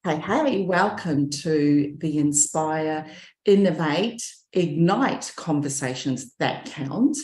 Hey, welcome to the Inspire, Innovate, Ignite conversations that count.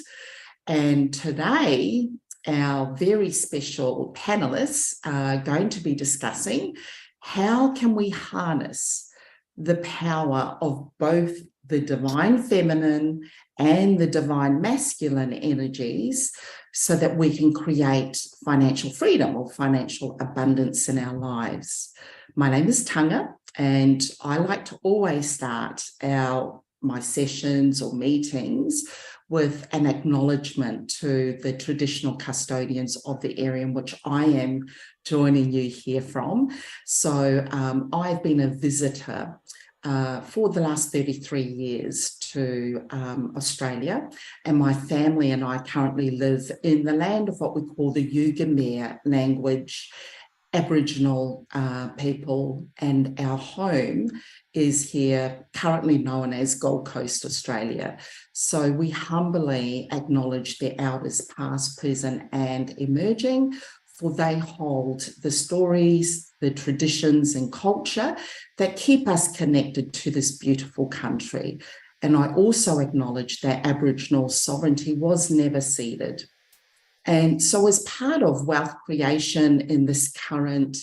And today, our very special panelists are going to be discussing how can we harness the power of both the divine feminine and the divine masculine energies so that we can create financial freedom or financial abundance in our lives. My name is Taga, and I like to always start my sessions or meetings with an acknowledgement to the traditional custodians of the area in which I am joining you here from. So I've been a visitor for the last 33 years to Australia, and my family and I currently live in the land of what we call the Yugamere language Aboriginal people, and our home is here, currently known as Gold Coast, Australia. So we humbly acknowledge their elders past, present and emerging, for they hold the stories, the traditions and culture that keep us connected to this beautiful country. And I also acknowledge that Aboriginal sovereignty was never ceded. And so as part of wealth creation in this current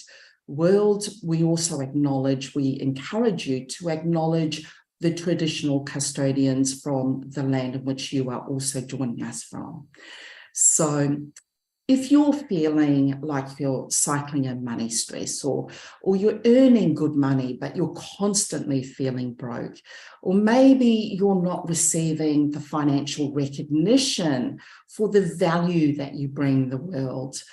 world, we also we encourage you to acknowledge the traditional custodians from the land in which you are also joining us from. So if you're feeling like you're cycling in money stress, or you're earning good money, but you're constantly feeling broke, or maybe you're not receiving the financial recognition for the value that you bring the world,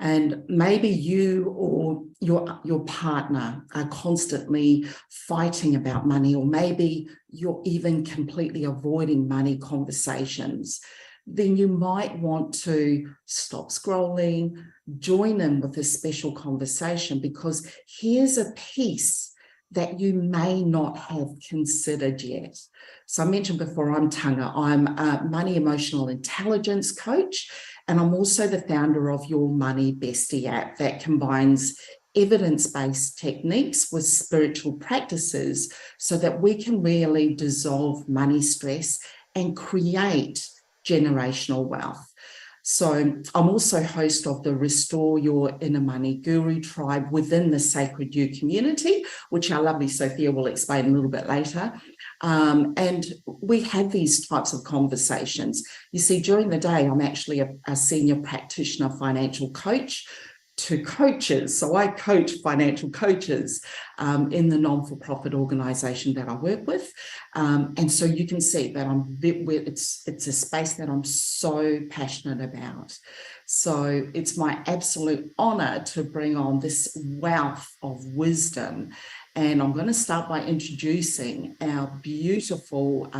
and maybe you or your partner are constantly fighting about money, or maybe you're even completely avoiding money conversations, then you might want to stop scrolling, join in with a special conversation, because here's a piece that you may not have considered yet. So I mentioned before, I'm Taga. I'm a money emotional intelligence coach, and I'm also the founder of Your Money Bestie app that combines evidence-based techniques with spiritual practices so that we can really dissolve money stress and create generational wealth. So I'm also host of the Restore Your Inner Money Guru Tribe within the Sacred You community, which our lovely Sophia will explain a little bit later. And we have these types of conversations. You see, during the day, I'm actually a senior practitioner financial coach to coaches. So I coach financial coaches in the non-for-profit organisation that I work with. And so you can see that it's a space that I'm so passionate about. So it's my absolute honour to bring on this wealth of wisdom. And I'm going to start by introducing our beautiful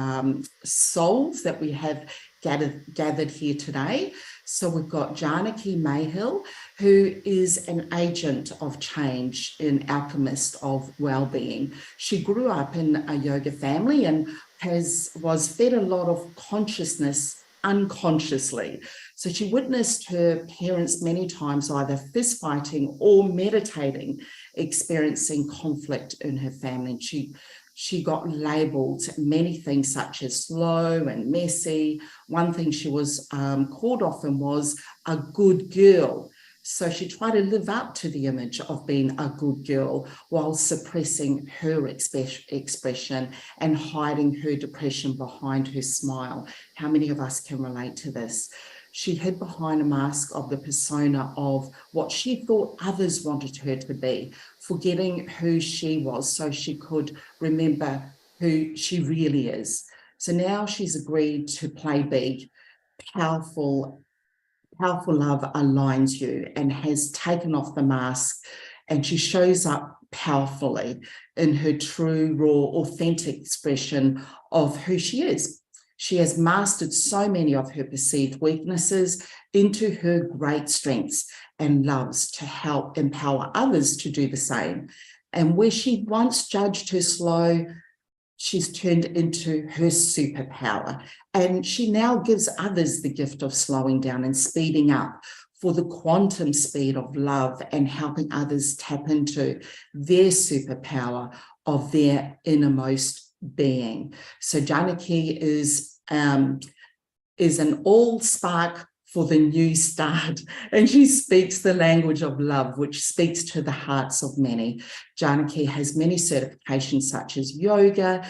souls that we have gathered here today. So we've got Janaki Mayhill, who is an agent of change, an alchemist of well-being. She grew up in a yoga family and was fed a lot of consciousness unconsciously. So she witnessed her parents many times either fist fighting or meditating, experiencing conflict in her family. She got labelled many things such as slow and messy. One thing she was called often was a good girl. So she tried to live up to the image of being a good girl while suppressing her expression and hiding her depression behind her smile. How many of us can relate to this? She hid behind a mask of the persona of what she thought others wanted her to be, forgetting who she was so she could remember who she really is. So now she's agreed to play big. Powerful love aligns you and has taken off the mask, and she shows up powerfully in her true, raw, authentic expression of who she is. She has mastered so many of her perceived weaknesses into her great strengths and loves to help empower others to do the same. And where she once judged her slow, she's turned into her superpower. And she now gives others the gift of slowing down and speeding up for the quantum speed of love and helping others tap into their superpower of their innermost being. So Janaki is an all spark for the new start, and she speaks the language of love, which speaks to the hearts of many. Janaki has many certifications such as yoga,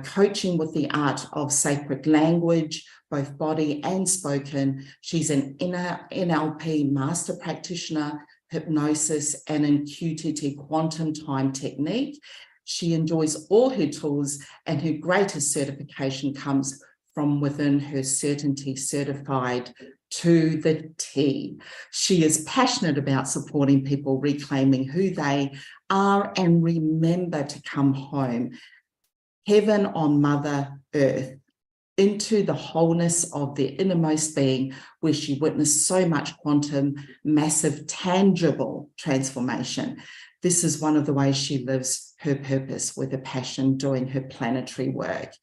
coaching with the art of sacred language, both body and spoken. She's an NLP master practitioner, hypnosis, and in QTT quantum time technique. She enjoys all her tools, and her greatest certification comes from within her certainty, certified to the T. She is passionate about supporting people reclaiming who they are and remember to come home, heaven on Mother Earth, into the wholeness of their innermost being, where she witnessed so much quantum, massive, tangible transformation. This is one of the ways she lives her purpose with a passion, doing her planetary work.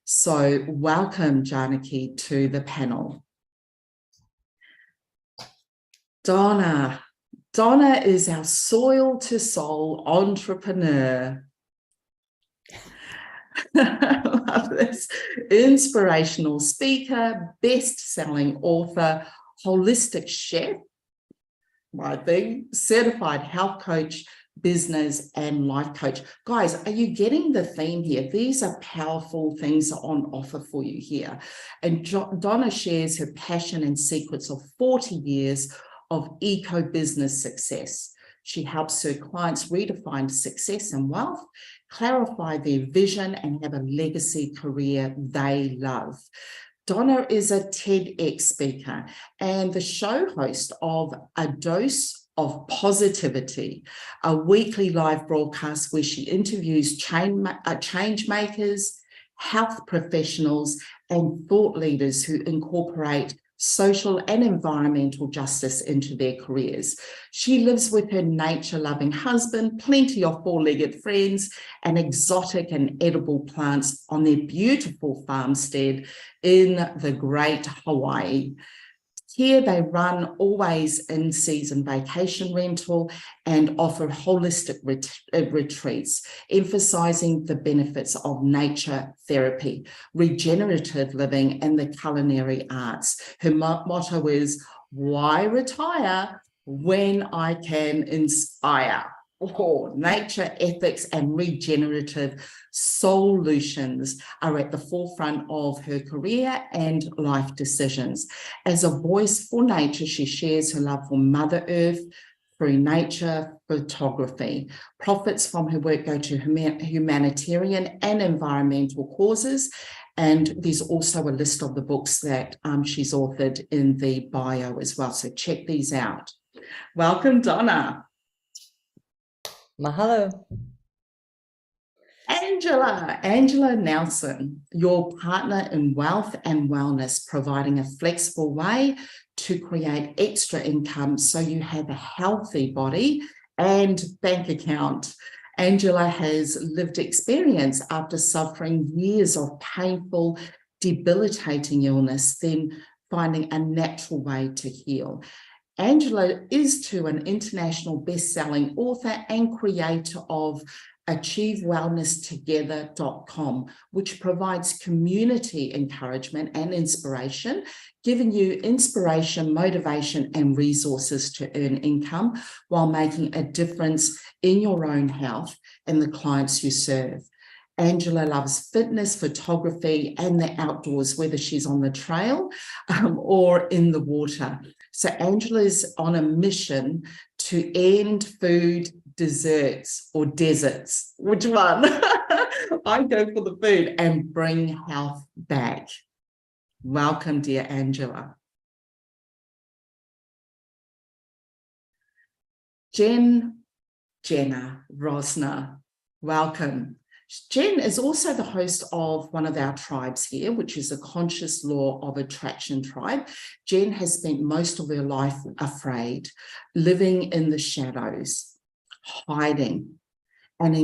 So welcome, Janaki, to the panel. Donna. Donna is our soil to soul entrepreneur. Love this. Inspirational speaker, best-selling author, holistic chef, my thing, certified health coach, business and life coach. Guys, are you getting the theme here? These are powerful things on offer for you here. And Donna shares her passion and secrets of 40 years of eco-business success. She helps her clients redefine success and wealth, clarify their vision, and have a legacy career they love. Donna is a TEDx speaker and the show host of A Dose of Positivity, a weekly live broadcast where she interviews change makers, health professionals, and thought leaders who incorporate social and environmental justice into their careers. She lives with her nature-loving husband, plenty of four-legged friends, and exotic and edible plants on their beautiful farmstead in the great Hawaii. Here they run always in-season vacation rental and offer holistic retreats, emphasizing the benefits of nature therapy, regenerative living, and the culinary arts. Her motto is, why retire when I can inspire? Nature, ethics, and regenerative solutions are at the forefront of her career and life decisions. As a voice for nature, she shares her love for Mother Earth through nature photography. Profits from her work go to humanitarian and environmental causes. And there's also a list of the books that she's authored in the bio as well. So check these out. Welcome, Donna. Mahalo. Angela Nelson, your partner in wealth and wellness, providing a flexible way to create extra income so you have a healthy body and bank account. Angela has lived experience after suffering years of painful, debilitating illness, then finding a natural way to heal. Angela is an international best-selling author and creator of achievewellnesstogether.com, which provides community encouragement and inspiration, giving you inspiration, motivation, and resources to earn income while making a difference in your own health and the clients you serve. Angela loves fitness, photography, and the outdoors, whether she's on the trail or in the water. So Angela is on a mission to end food deserts or deserts. Which one? I go for the food, and bring health back. Welcome, dear Angela. Jenn Rosner, welcome. Jenn is also the host of one of our tribes here, which is a conscious law of attraction tribe. Jenn has spent most of her life afraid, living in the shadows, hiding, and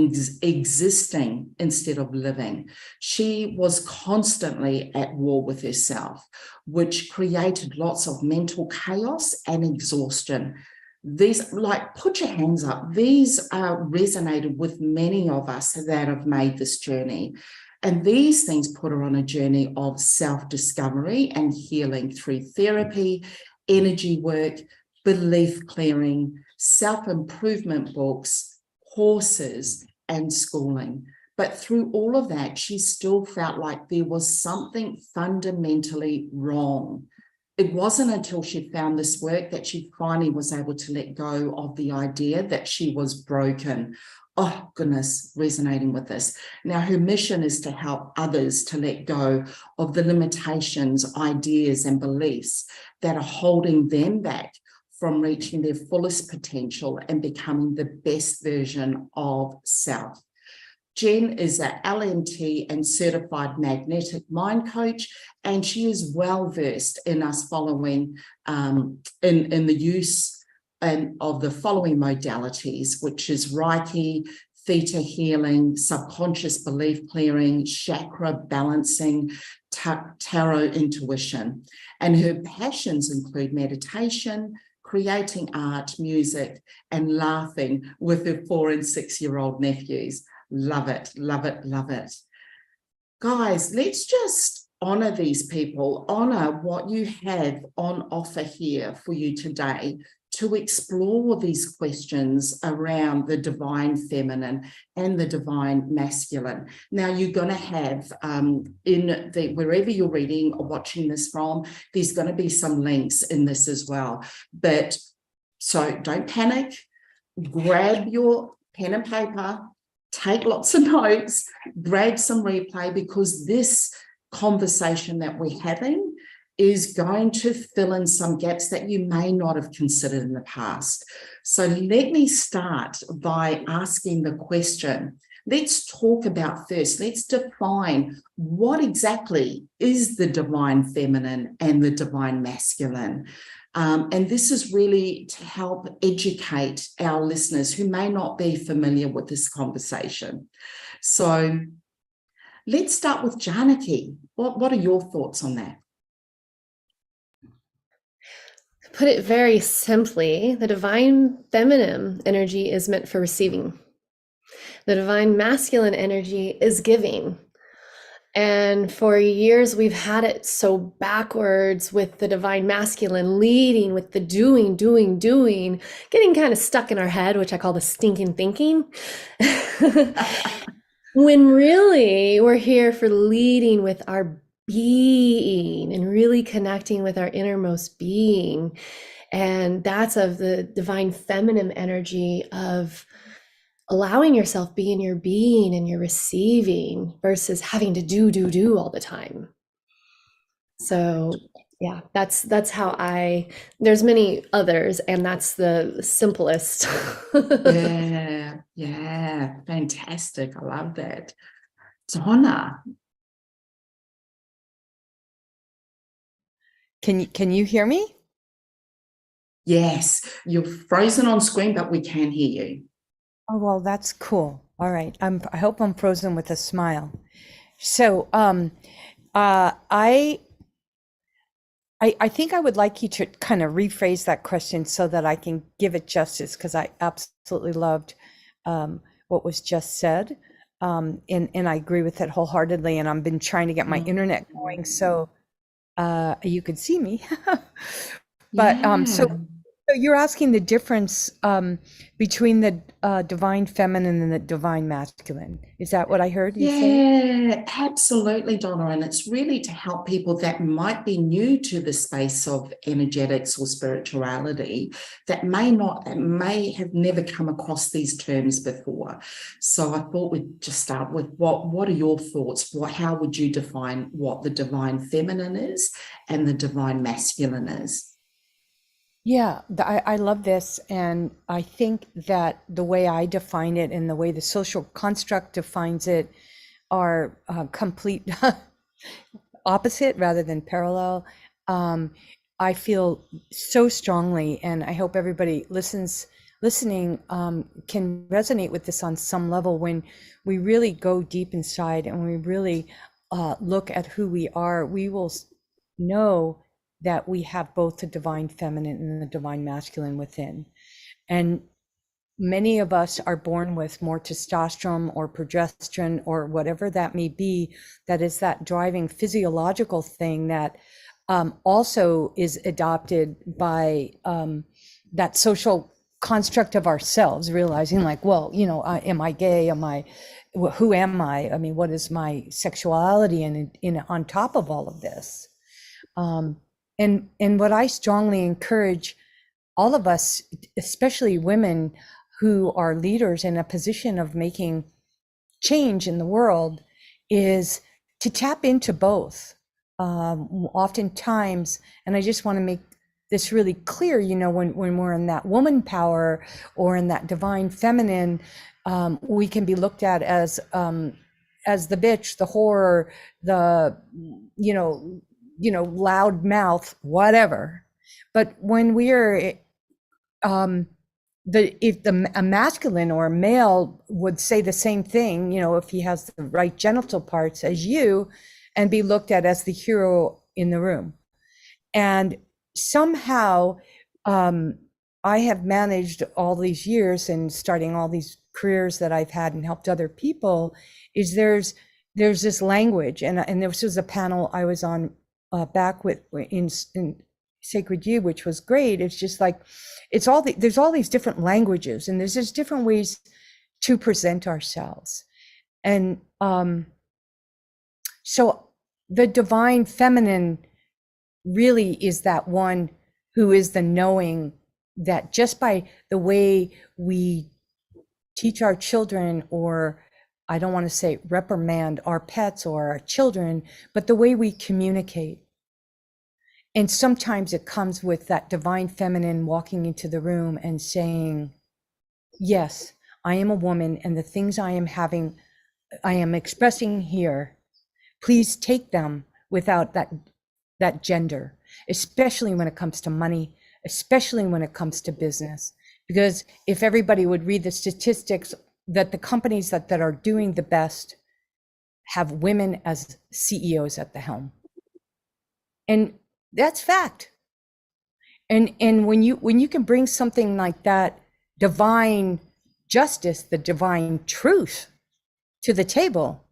existing instead of living. She was constantly at war with herself, which created lots of mental chaos and exhaustion. These, like, put your hands up, these resonated with many of us that have made this journey. And these things put her on a journey of self-discovery and healing through therapy, energy work, belief clearing, self-improvement books, courses, and schooling. But through all of that, she still felt like there was something fundamentally wrong. It wasn't until she found this work that she finally was able to let go of the idea that she was broken. Oh, goodness, resonating with this. Now, her mission is to help others to let go of the limitations, ideas, and beliefs that are holding them back from reaching their fullest potential and becoming the best version of self. Jenn is an LMT and certified magnetic mind coach, and she is well versed in us following in the use of the following modalities, which is Reiki, theta healing, subconscious belief clearing, chakra balancing, tarot intuition. And her passions include meditation, creating art, music, and laughing with her 4- and 6-year-old nephews. Love it, love it, love it. Guys, let's just honor these people, honor what you have on offer here for you today to explore these questions around the divine feminine and the divine masculine. Now, you're going to have wherever you're reading or watching this from, there's going to be some links in this as well. But so don't panic, grab your pen and paper, take lots of notes, grab some replay, because this conversation that we're having is going to fill in some gaps that you may not have considered in the past. So let me start by asking the question. Let's talk about first, let's define what exactly is the divine feminine and the divine masculine. And this is really to help educate our listeners who may not be familiar with this conversation. So let's start with Janaki. What are your thoughts on that? Put it very simply, the divine feminine energy is meant for receiving. The divine masculine energy is giving. And for years, we've had it so backwards with the divine masculine leading with the doing, getting kind of stuck in our head, which I call the stinking thinking. When really we're here for leading with our being and really connecting with our innermost being. And that's of the divine feminine energy of allowing yourself be in your being and your receiving versus having to do all the time. So yeah, that's how there's many others, and that's the simplest. Yeah, fantastic. I love that. Donna. Can you hear me? Yes, you're frozen on screen, but we can hear you. Oh, well, that's cool. All right. I hope I'm frozen with a smile. So, I think I would like you to kind of rephrase that question so that I can give it justice, because I absolutely loved what was just said. And I agree with it wholeheartedly. And I've been trying to get my internet going so you could see me. But so you're asking the difference between the divine feminine and the divine masculine. Is that what I heard you say? Yeah, absolutely, Donna. And it's really to help people that might be new to the space of energetics or spirituality, that may have never come across these terms before. So I thought we'd just start with what are your thoughts? How would you define what the divine feminine is and the divine masculine is? Yeah, I love this. And I think that the way I define it and the way the social construct defines it are complete opposite rather than parallel. I feel so strongly, and I hope everybody listens listening can resonate with this on some level. When we really go deep inside and we really look at who we are, we will know that we have both the divine feminine and the divine masculine within. And many of us are born with more testosterone or progesterone or whatever that may be, that is that driving physiological thing that also is adopted by that social construct of ourselves, realizing like, well, you know, am I gay? Who am I? I mean, what is my sexuality? And on top of all of this, and what I strongly encourage all of us, especially women who are leaders in a position of making change in the world, is to tap into both. Oftentimes, and I just want to make this really clear, you know, when we're in that woman power or in that divine feminine, we can be looked at as the bitch, the whore, the, you know, loud mouth, whatever. But when we're a masculine or a male would say the same thing, you know, if he has the right genital parts as you, and be looked at as the hero in the room. And somehow I have managed all these years and starting all these careers that I've had and helped other people, is there's this language, and this was a panel I was on back with in Sacred You, which was great. It's just like, there's all these different languages, and there's just different ways to present ourselves. And so the divine feminine really is that one who is the knowing that just by the way we teach our children, or I don't want to say reprimand our pets or our children, but the way we communicate. And sometimes it comes with that divine feminine walking into the room and saying, yes, I am a woman, and the things I am expressing here, please take them without that gender, especially when it comes to money, especially when it comes to business. Because if everybody would read the statistics, that the companies that are doing the best have women as CEOs at the helm. And that's fact. And when you can bring something like that divine justice, the divine truth to the table,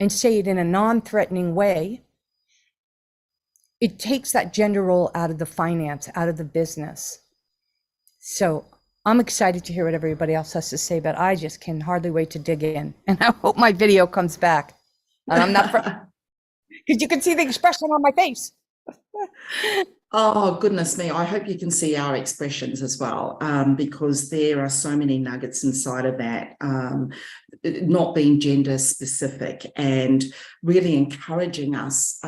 and say it in a non-threatening way, it takes that gender role out of the finance, out of the business. So I'm excited to hear what everybody else has to say, but I just can hardly wait to dig in. And I hope my video comes back. And I'm not, because you can see the expression on my face. Oh, goodness me. I hope you can see our expressions as well, because there are so many nuggets inside of that, not being gender specific, and really encouraging us,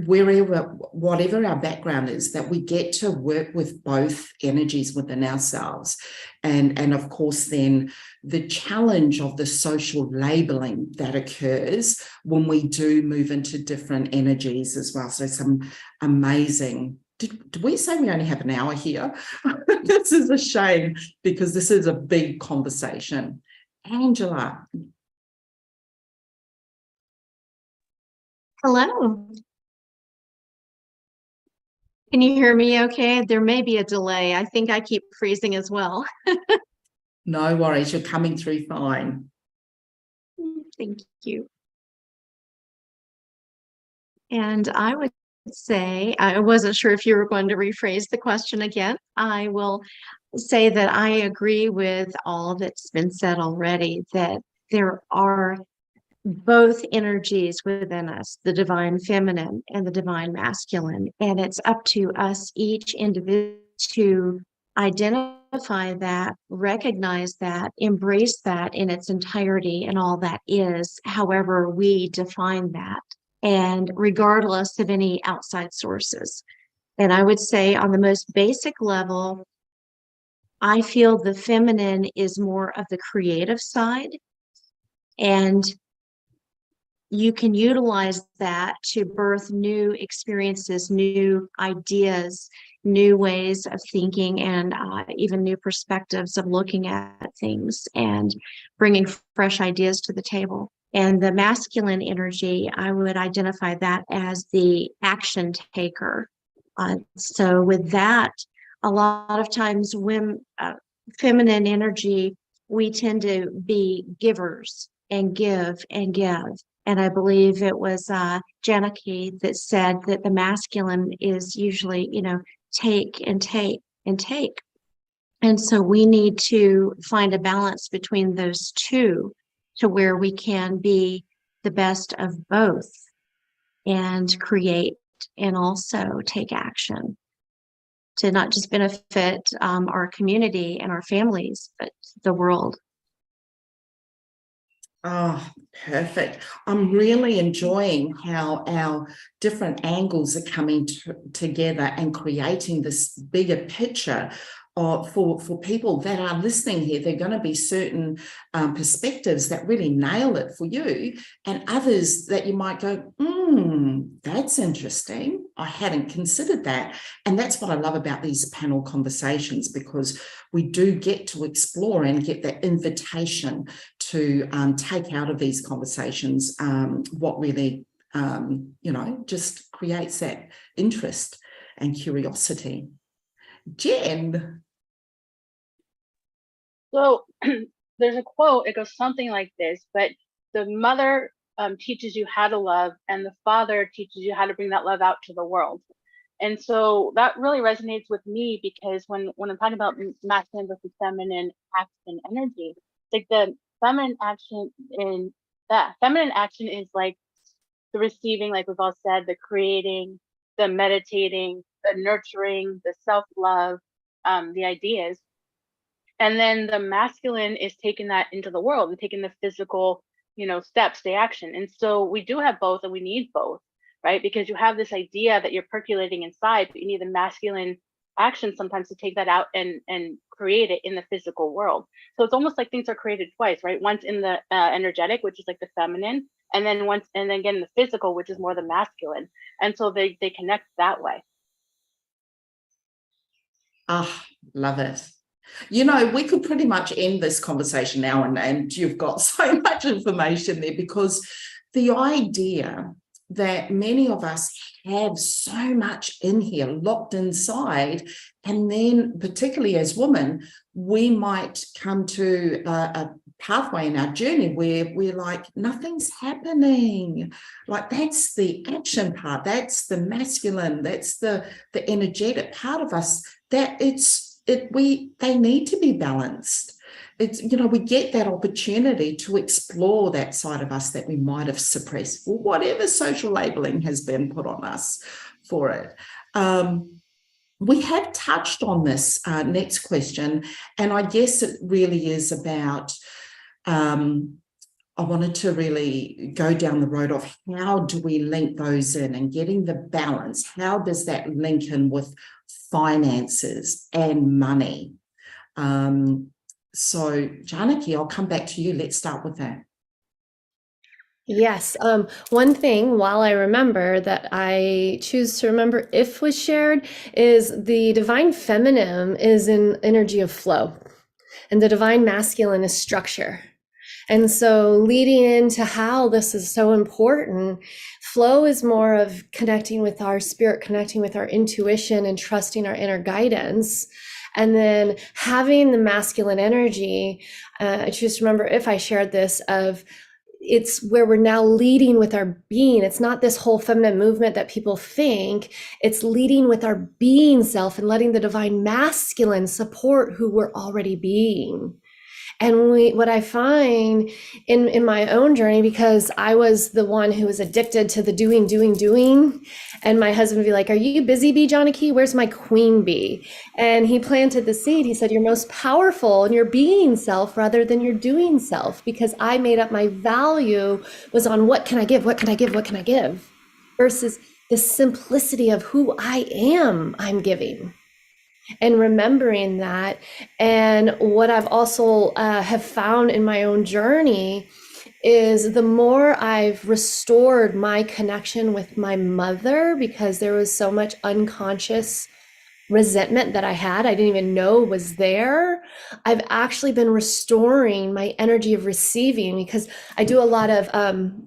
whatever our background is, that we get to work with both energies within ourselves. And of course, then the challenge of the social labeling that occurs when we do move into different energies as well. So some amazing. Did we say we only have an hour here? This is a shame, because this is a big conversation. Angela. Hello. Can you hear me okay? There may be a delay. I think I keep freezing as well. No worries, you're coming through fine. Thank you. And I would say, I wasn't sure if you were going to rephrase the question again. I will say that I agree with all that's been said already, that there are both energies within us, the divine feminine and the divine masculine. And it's up to us, each individual, to identify that, recognize that, embrace that in its entirety and all that is, however we define that, and regardless of any outside sources. And I would say on the most basic level, I feel the feminine is more of the creative side, and you can utilize that to birth new experiences, new ideas, new ways of thinking, and even new perspectives of looking at things and bringing fresh ideas to the table. And the masculine energy, I would identify that as the action taker. So with that, a lot of times when feminine energy, we tend to be givers and give and give. And I believe it was Janaki that said that the masculine is usually, take and take and take. And so we need to find a balance between those two to where we can be the best of both and create and also take action to not just benefit our community and our families, but the world. Oh, perfect. I'm really enjoying how our different angles are coming together and creating this bigger picture for people that are listening here. There are going to be certain perspectives that really nail it for you, and others that you might go, that's interesting. I hadn't considered that. And that's what I love about these panel conversations, because we do get to explore and get that invitation to take out of these conversations what really, just creates that interest and curiosity. Jenn. So there's a quote, it goes something like this, but the mother teaches you how to love, and the father teaches you how to bring that love out to the world. And so that really resonates with me, because when I'm talking about masculine versus feminine action energy, like the feminine action is like the receiving, like we've all said, the creating, the meditating, the nurturing, the self-love, the ideas. And then the masculine is taking that into the world and taking the physical, steps, the action. And so we do have both, and we need both, right? Because you have this idea that you're percolating inside, but you need the masculine action sometimes to take that out and create it in the physical world. So it's almost like things are created twice, right? Once in the energetic, which is like the feminine, and then again the physical, which is more the masculine. And so they connect that way. Ah, love it. We could pretty much end this conversation now, and you've got so much information there, because the idea that many of us have so much in here locked inside, and then particularly as women, we might come to a pathway in our journey where we're like, nothing's happening. Like, that's the action part, that's the masculine, that's the energetic part of us, that they need to be balanced. We get that opportunity to explore that side of us that we might have suppressed, or whatever social labeling has been put on us for it. We have touched on this next question, and I guess it really is about, I wanted to really go down the road of how do we link those in and getting the balance. How does that link in with finances and money? So Janaki, I'll come back to you. Let's start with that. Yes. One thing, while I remember, that I choose to remember if was shared, is the divine feminine is an energy of flow, and the divine masculine is structure. And so leading into how this is so important, flow is more of connecting with our spirit, connecting with our intuition, and trusting our inner guidance. And then having the masculine energy, I choose to remember if I shared this, of it's where we're now leading with our being. It's not this whole feminine movement that people think. It's leading with our being self and letting the divine masculine support who we're already being. And what I find in my own journey, because I was the one who was addicted to the doing, and my husband would be like, "Are you busy bee, Janaki? Where's my queen bee?" And he planted the seed. He said, "You're most powerful in your being self rather than your doing self," because I made up my value was on what can I give, what can I give, what can I give, versus the simplicity of who I am I'm giving. And remembering that. And what I've also have found in my own journey is the more I've restored my connection with my mother, because there was so much unconscious resentment that I had, I didn't even know was there. I've actually been restoring my energy of receiving, because I do a lot of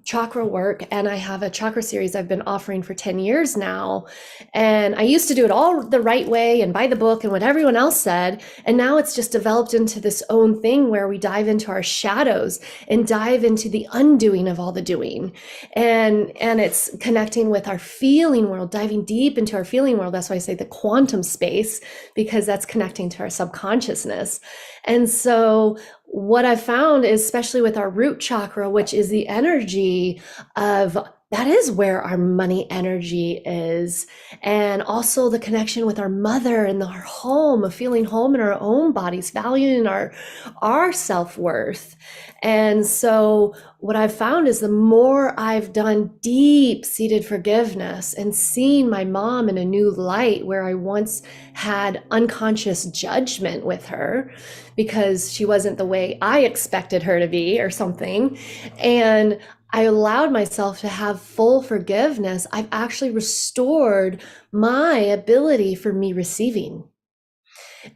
chakra work, and I have a chakra series I've been offering for 10 years now. And I used to do it all the right way and by the book and what everyone else said. And now it's just developed into this own thing where we dive into our shadows and dive into the undoing of all the doing. And it's connecting with our feeling world, diving deep into our feeling world. That's why I say the quantum space, because that's connecting to our subconsciousness. And so what I've found is, especially with our root chakra, which is the energy of, that is where our money energy is. And also the connection with our mother and our home, of feeling home in our own bodies, valuing our self-worth. And so what I've found is the more I've done deep-seated forgiveness and seen my mom in a new light, where I once had unconscious judgment with her because she wasn't the way I expected her to be or something, and I allowed myself to have full forgiveness, I've actually restored my ability for me receiving.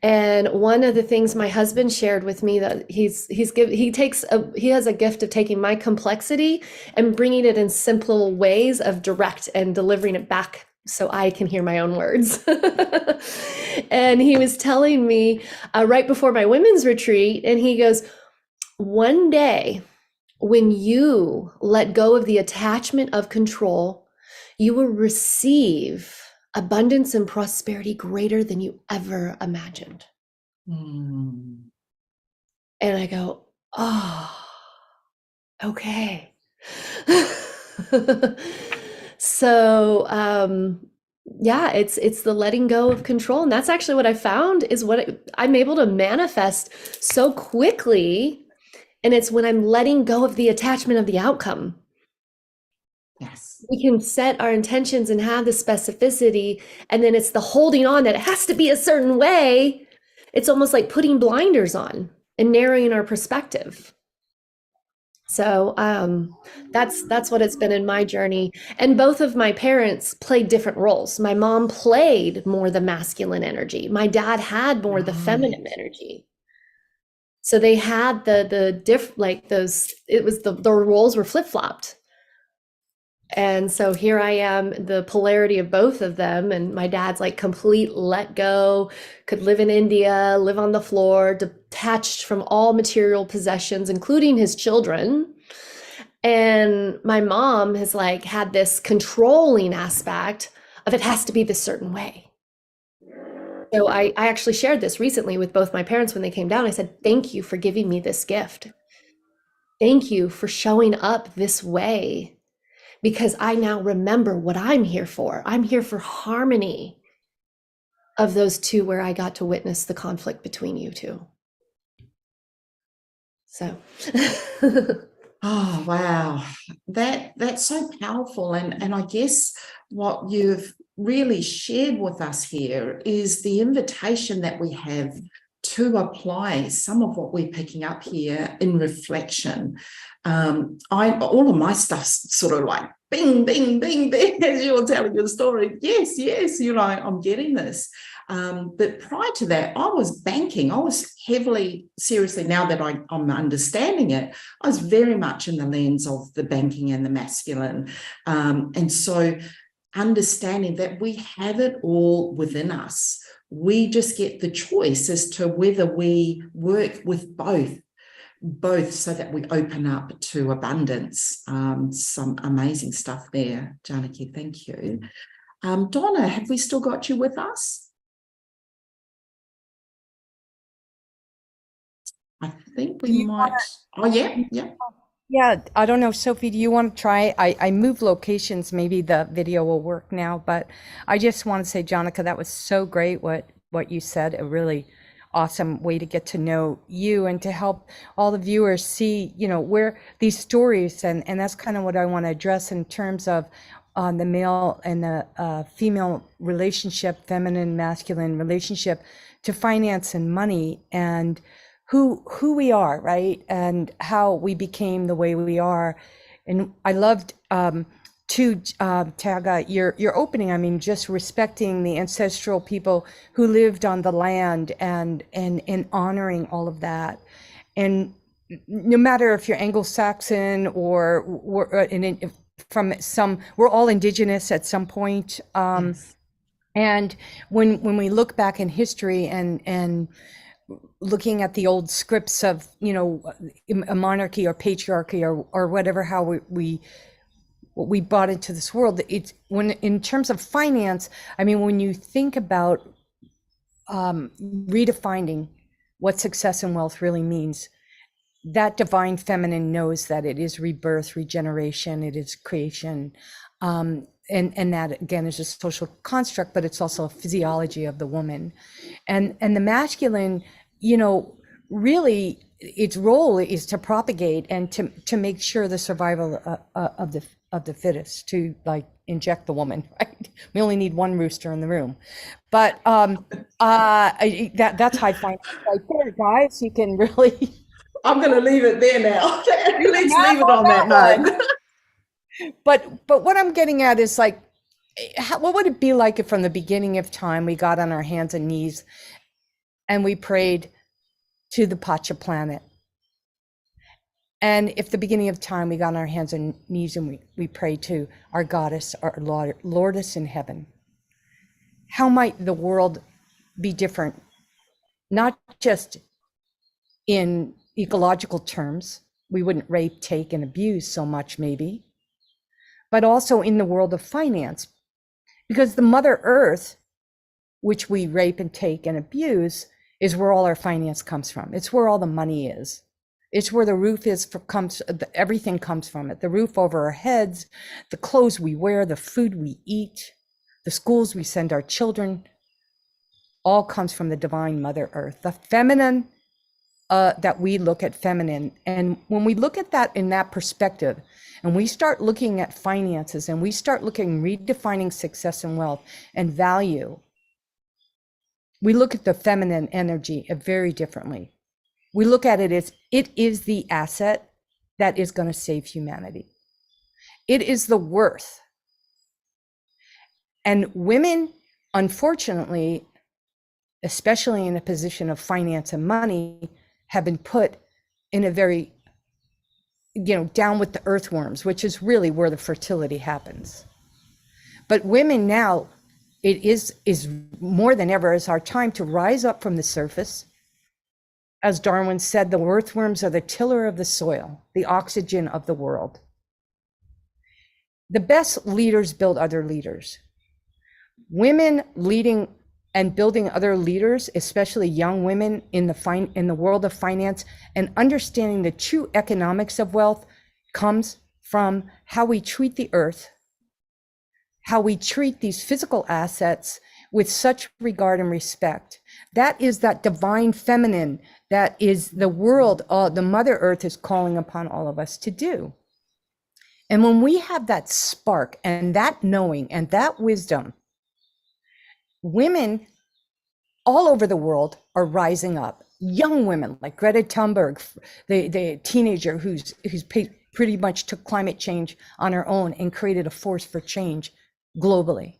And one of the things my husband shared with me, that he has a gift of taking my complexity and bringing it in simple ways of direct and delivering it back so I can hear my own words. And he was telling me right before my women's retreat, and he goes, one day, when you let go of the attachment of control, you will receive abundance and prosperity greater than you ever imagined. Mm. And I go, oh, okay. So, yeah, it's the letting go of control. And that's actually what I found is I'm able to manifest so quickly. And it's when I'm letting go of the attachment of the outcome. Yes. We can set our intentions and have the specificity, and then it's the holding on that it has to be a certain way. It's almost like putting blinders on and narrowing our perspective. So that's what it's been in my journey. And both of my parents played different roles. My mom played more the masculine energy. My dad had more the feminine energy. So they had the roles were flip-flopped. And so here I am, the polarity of both of them. And my dad's like complete let go, could live in India, live on the floor, detached from all material possessions, including his children. And my mom has like had this controlling aspect of it has to be this certain way. So I actually shared this recently with both my parents when they came down. I said, thank you for giving me this gift. Thank you for showing up this way, because I now remember what I'm here for. I'm here for harmony of those two, where I got to witness the conflict between you two. So. Oh, wow. That's so powerful. And I guess what you've really shared with us here is the invitation that we have to apply some of what we're picking up here in reflection. All of my stuff's sort of like bing, bing, bing, bing, as you're telling your story. Yes, I'm getting this. But prior to that, I was banking. I was heavily, seriously, now that I'm understanding it, I was very much in the lens of the banking and the masculine. And so understanding that we have it all within us. We just get the choice as to whether we work with both so that we open up to abundance. Some amazing stuff there, Janaki, thank you. Donna, have we still got you with us? I think we might. Oh, yeah. Yeah, I don't know, Sophie, do you want to try? I moved locations, maybe the video will work now, but I just want to say, Janaki, that was so great what you said, a really awesome way to get to know you and to help all the viewers see, where these stories, and that's kind of what I want to address in terms of the male and the female relationship, feminine, masculine relationship to finance and money, and who we are, right? And how we became the way we are. And I loved Taga, your opening. I mean, just respecting the ancestral people who lived on the land and honoring all of that. And no matter if you're Anglo-Saxon or from some, we're all indigenous at some point. Yes. And when we look back in history and looking at the old scripts of, you know, a monarchy or patriarchy or whatever, how what we brought into this world, it's when in terms of finance, I mean, when you think about redefining what success and wealth really means, that divine feminine knows that it is rebirth, regeneration, it is creation. And that again is a social construct, but it's also a physiology of the woman. And the masculine, you know, really its role is to propagate and to make sure the survival of the fittest, to like inject the woman, right? We only need one rooster in the room. But that's high finance right there, guys. You can really I'm going to leave it there now. Let's Math leave it on that one. note. But what I'm getting at is like, what would it be like if from the beginning of time we got on our hands and knees and we prayed to the Pacha planet? And if the beginning of time we got on our hands and knees and we prayed to our goddess, our Lordess in heaven, how might the world be different? Not just in ecological terms, we wouldn't rape, take, and abuse so much maybe, but also in the world of finance. Because the Mother Earth, which we rape and take and abuse, is where all our finance comes from. It's where all the money is. It's where the roof is, everything comes from it. The roof over our heads, the clothes we wear, the food we eat, the schools we send our children, all comes from the divine Mother Earth. The feminine, that we look at feminine. And when we look at that in that perspective, and we start looking at finances and we start redefining success and wealth and value, we look at the feminine energy very differently. We look at it as it is the asset that is going to save humanity. It is the worth. And women, unfortunately, especially in a position of finance and money, have been put in a very, you know, down with the earthworms, which is really where the fertility happens. But women now, it is more than ever is our time to rise up from the surface. As Darwin said, the earthworms are the tiller of the soil, the oxygen of the world. The best leaders build other leaders. Women leading and building other leaders, especially young women in the world of finance, and understanding the true economics of wealth comes from how we treat the earth, how we treat these physical assets with such regard and respect. That is that divine feminine that is the world, the Mother Earth is calling upon all of us to do. And when we have that spark and that knowing and that wisdom, women all over the world are rising up. Young women like Greta Thunberg, the teenager who's pretty much took climate change on her own and created a force for change globally.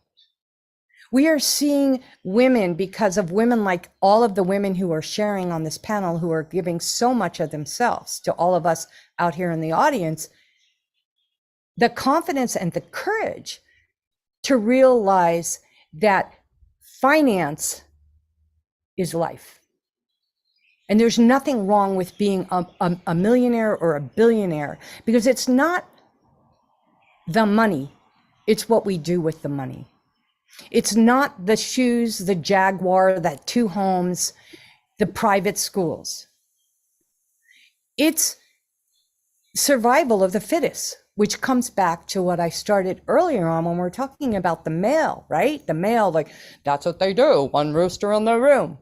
We are seeing women, because of women like all of the women who are sharing on this panel, who are giving so much of themselves to all of us out here in the audience, the confidence and the courage to realize that finance is life. And there's nothing wrong with being a millionaire or a billionaire, because it's not the money, it's what we do with the money. It's not the shoes, the Jaguar, that 2 homes, the private schools. It's survival of the fittest, which comes back to what I started earlier on when we're talking about the male, right? The male, like, that's what they do, one rooster in the room.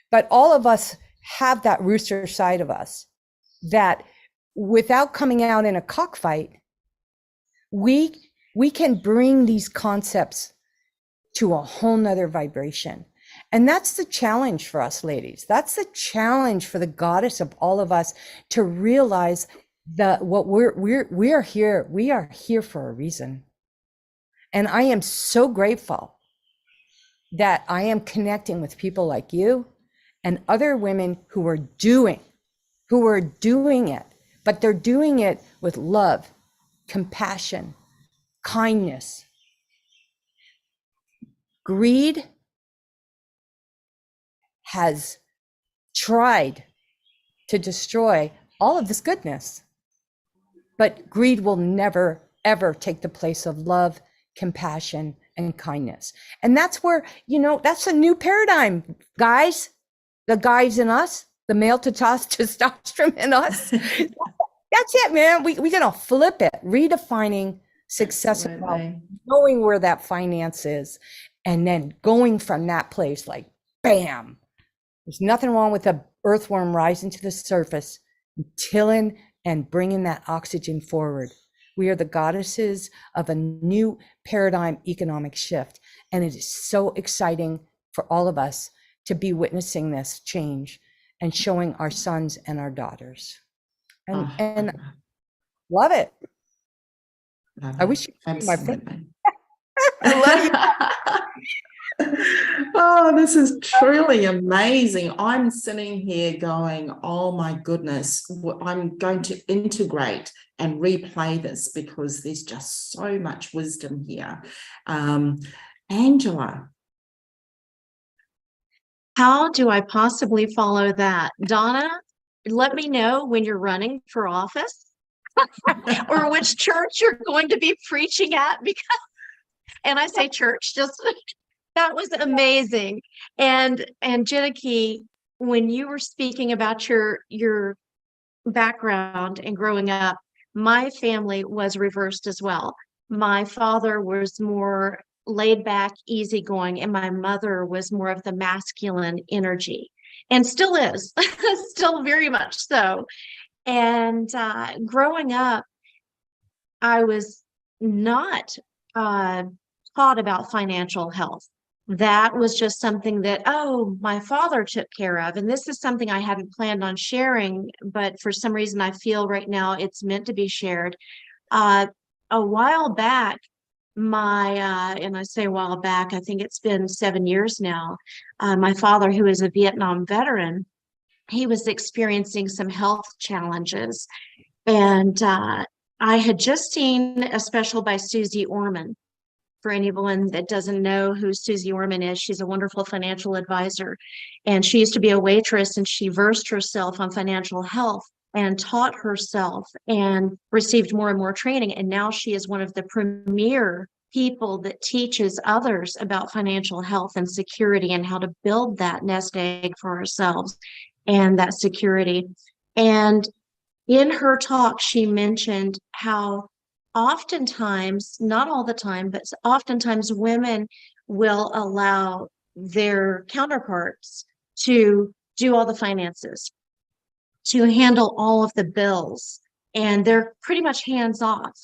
But all of us have that rooster side of us that, without coming out in a cockfight, we can bring these concepts to a whole nother vibration. And that's the challenge for us ladies. That's the challenge for the goddess of all of us, to realize that what we are here for a reason. And I am so grateful that I am connecting with people like you and other women who are doing it, but they're doing it with love, compassion, kindness. Greed has tried to destroy all of this goodness, but greed will never, ever take the place of love, compassion, and kindness. And that's where, that's a new paradigm, guys. The guys in us, the male testosterone in us. That's it, man. We're going to flip it, redefining success and wealth, knowing where that finance is, and then going from that place like, bam. There's nothing wrong with a earthworm rising to the surface, tilling and bringing that oxygen forward. We are the goddesses of a new paradigm economic shift. And it is so exciting for all of us to be witnessing this change and showing our sons and our daughters. And love it. I wish you could be my friend. I love you. Oh, this is truly amazing. I'm sitting here going, oh my goodness, I'm going to integrate and replay this because there's just so much wisdom here. Angela. How do I possibly follow that? Donna, let me know when you're running for office or which church you're going to be preaching at, because, and I say church, just that was amazing. And Janaki, when you were speaking about your background and growing up, my family was reversed as well. My father was more laid back, easygoing, and my mother was more of the masculine energy, and still is, still very much so. And growing up, I was not taught about financial health. That was just something that, my father took care of. And this is something I hadn't planned on sharing, but for some reason I feel right now it's meant to be shared. A while back, and I say a while back, I think it's been 7 years now, my father, who is a Vietnam veteran, he was experiencing some health challenges. And I had just seen a special by Susie Orman. For anyone that doesn't know who Susie Orman is, she's a wonderful financial advisor. And she used to be a waitress, and she versed herself on financial health and taught herself and received more and more training. And now she is one of the premier people that teaches others about financial health and security and how to build that nest egg for ourselves and that security. And in her talk, she mentioned how oftentimes, not all the time, but oftentimes women will allow their counterparts to do all the finances, to handle all of the bills, and they're pretty much hands off,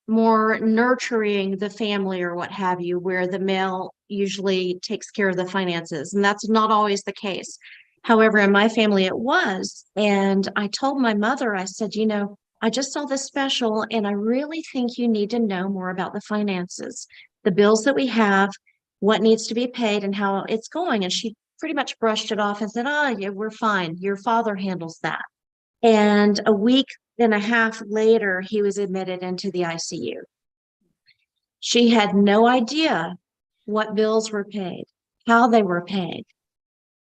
more nurturing the family or what have you, where the male usually takes care of the finances. And that's not always the case. However, in my family, it was. And I told my mother, I said, I just saw this special, and I really think you need to know more about the finances, the bills that we have, what needs to be paid, and how it's going. And she pretty much brushed it off and said, yeah, we're fine. Your father handles that. And a week and a half later, he was admitted into the ICU. She had no idea what bills were paid, how they were paid,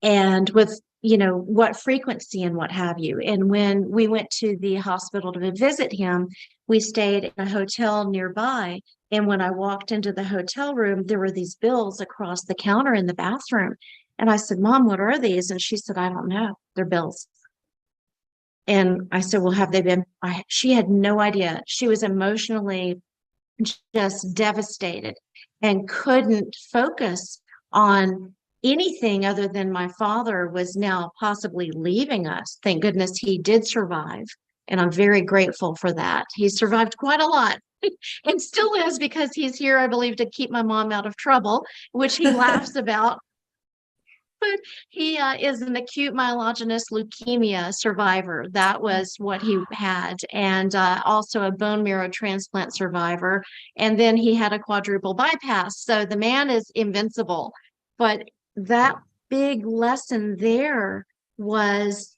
and with what frequency and what have you. And when we went to the hospital to visit him, we stayed in a hotel nearby. And when I walked into the hotel room, there were these bills across the counter in the bathroom. And I said, Mom, what are these? And she said, I don't know. They're bills. And I said, well, have they been? She had no idea. She was emotionally just devastated and couldn't focus on anything other than my father was now possibly leaving us. Thank goodness he did survive. And I'm very grateful for that. He survived quite a lot and still is, because he's here, I believe, to keep my mom out of trouble, which he laughs about. But he is an acute myelogenous leukemia survivor. That was what he had, and also a bone marrow transplant survivor. And then he had a quadruple bypass. So the man is invincible. But that big lesson there was,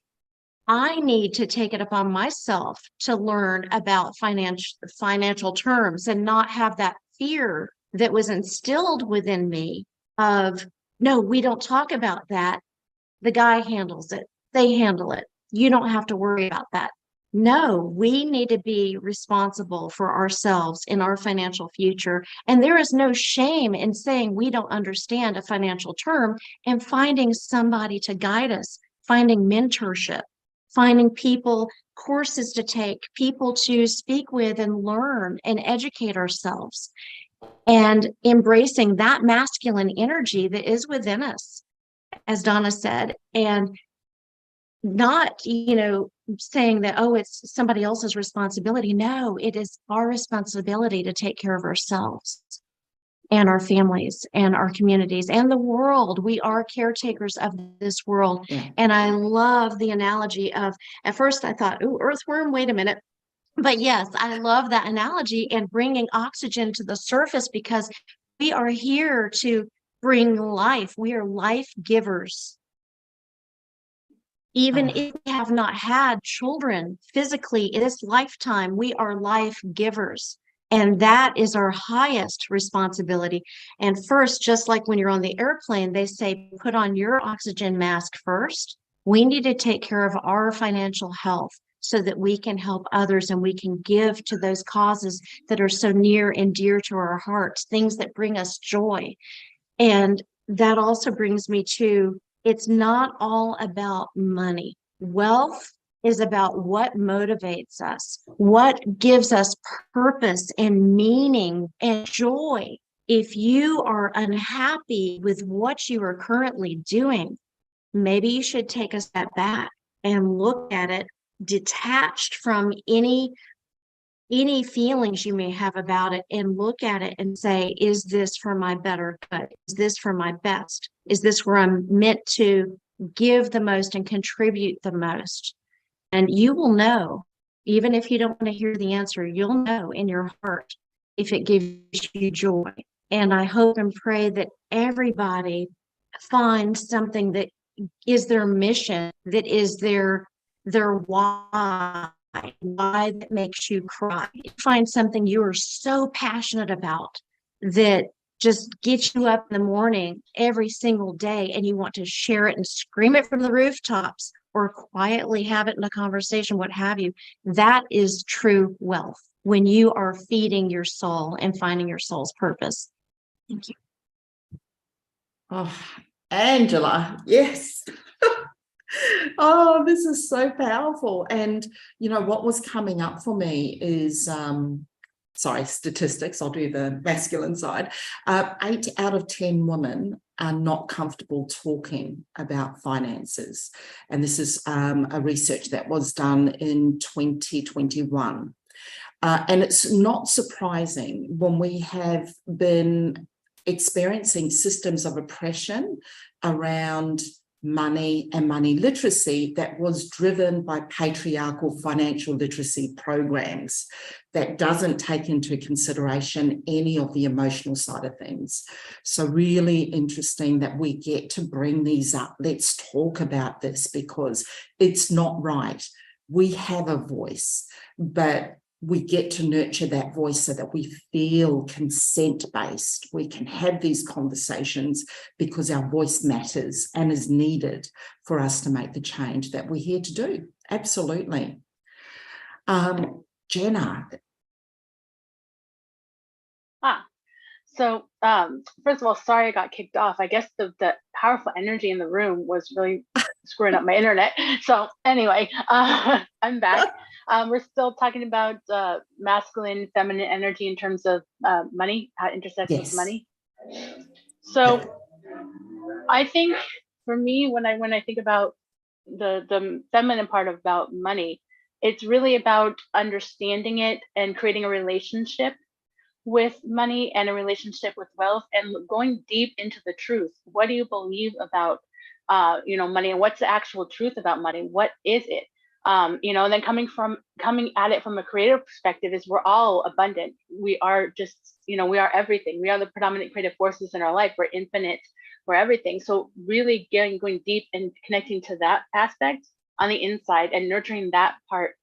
I need to take it upon myself to learn about financial terms and not have that fear that was instilled within me of, no, we don't talk about that. The guy handles it. They handle it. You don't have to worry about that. No, we need to be responsible for ourselves in our financial future. And there is no shame in saying we don't understand a financial term and finding somebody to guide us, finding mentorship, finding people, courses to take, people to speak with and learn and educate ourselves, and embracing that masculine energy that is within us, as Donna said, and not, saying that, oh, it's somebody else's responsibility. No, it is our responsibility to take care of ourselves and our families and our communities and the world. We are caretakers of this world. Yeah. And I love the analogy of, at first I thought, oh, earthworm, wait a minute. But yes, I love that analogy and bringing oxygen to the surface, because we are here to bring life. We are life givers. Even if we have not had children physically in this lifetime, we are life givers. And that is our highest responsibility. And first, just like when you're on the airplane, they say, put on your oxygen mask first. We need to take care of our financial health so that we can help others and we can give to those causes that are so near and dear to our hearts, things that bring us joy. And that also brings me to, it's not all about money. Wealth is about what motivates us, what gives us purpose and meaning and joy. If you are unhappy with what you are currently doing, maybe you should take a step back and look at it detached from any feelings you may have about it, and look at it and say, is this for my better good? Is this for my best? Is this where I'm meant to give the most and contribute the most? And you will know, even if you don't want to hear the answer, you'll know in your heart if it gives you joy. And I hope and pray that everybody finds something that is their mission, that is their why that makes you cry. Find something you are so passionate about that just gets you up in the morning every single day, and you want to share it and scream it from the rooftops or quietly have it in a conversation, what have you. That is true wealth, when you are feeding your soul and finding your soul's purpose. Thank you. Oh, Angela, yes. Oh, this is so powerful. And, what was coming up for me is, statistics, I'll do the masculine side. 8 out of 10 women are not comfortable talking about finances. And this is a research that was done in 2021. And it's not surprising when we have been experiencing systems of oppression around money and money literacy that was driven by patriarchal financial literacy programs that doesn't take into consideration any of the emotional side of things. So really interesting that we get to bring these up. Let's talk about this, because it's not right. We have a voice, but we get to nurture that voice so that we feel consent-based. We can have these conversations because our voice matters and is needed for us to make the change that we're here to do. Absolutely. Jenna. So first of all, sorry I got kicked off. I guess the powerful energy in the room was really screwing up my internet. So anyway, I'm back. We're still talking about masculine, feminine energy in terms of money, how it intersects with money. So I think for me, when I think about the feminine part about money, it's really about understanding it and creating a relationship with money and a relationship with wealth, and going deep into the truth. What do you believe about money, and what's the actual truth about money? What is it? And then coming at it from a creative perspective is we're all abundant. We are just, we are everything. We are the predominant creative forces in our life. We're infinite. We're everything. So really going deep and connecting to that aspect on the inside and nurturing that part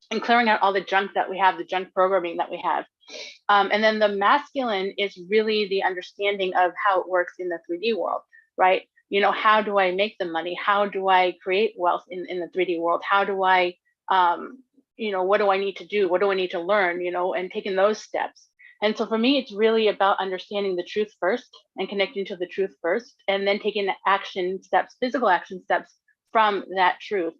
and clearing out all the junk that we have, the junk programming that we have. And then the masculine is really the understanding of how it works in the 3D world, right? How do I make the money? How do I create wealth in the 3D world? How do I, what do I need to do? What do I need to learn, and taking those steps. And so for me, it's really about understanding the truth first and connecting to the truth first, and then taking the action steps, physical action steps from that truth.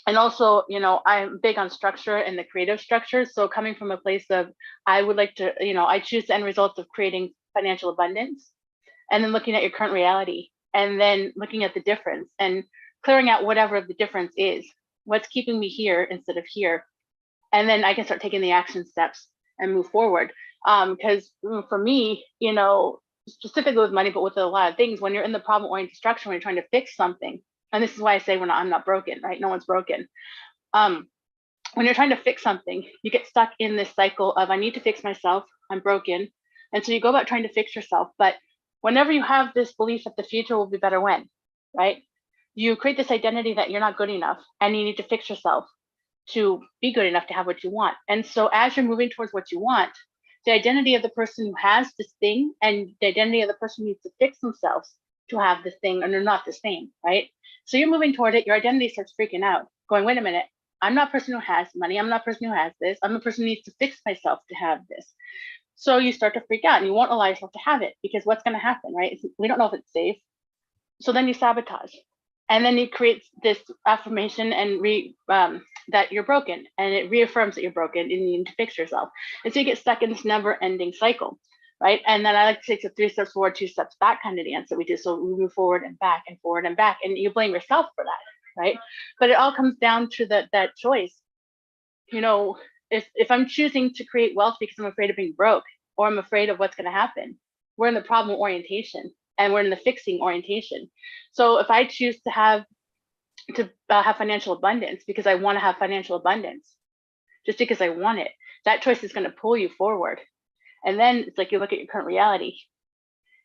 And also, I'm big on structure and the creative structure. So coming from a place of, I would like to, I choose the end results of creating financial abundance, and then looking at your current reality, and then looking at the difference and clearing out whatever the difference is, what's keeping me here instead of here. And then I can start taking the action steps and move forward. Because for me, specifically with money, but with a lot of things, when you're in the problem-oriented structure, when you're trying to fix something, and this is why I say I'm not broken, right? No one's broken. When you're trying to fix something, you get stuck in this cycle of, I need to fix myself, I'm broken. And so you go about trying to fix yourself. But whenever you have this belief that the future will be better when, right? You create this identity that you're not good enough and you need to fix yourself to be good enough to have what you want. And so as you're moving towards what you want, the identity of the person who has this thing and the identity of the person who needs to fix themselves to have this thing, and they're not the same, right? So you're moving toward it, your identity starts freaking out, going, wait a minute, I'm not a person who has money, I'm not a person who has this, I'm a person who needs to fix myself to have this. So you start to freak out and you won't allow yourself to have it, because what's going to happen, right? We don't know if it's safe. So then you sabotage. And then it creates this affirmation and that you're broken, and it reaffirms that you're broken and you need to fix yourself. And so you get stuck in this never ending cycle, right? And then I like to take the 3 steps forward, 2 steps back kind of dance that we do. So we move forward and back and forward and back, and you blame yourself for that, right? But it all comes down to that choice. If I'm choosing to create wealth because I'm afraid of being broke, or I'm afraid of what's going to happen, we're in the problem orientation and we're in the fixing orientation. So if I choose to have financial abundance because I want to have financial abundance, just because I want it, that choice is going to pull you forward. And then it's like you look at your current reality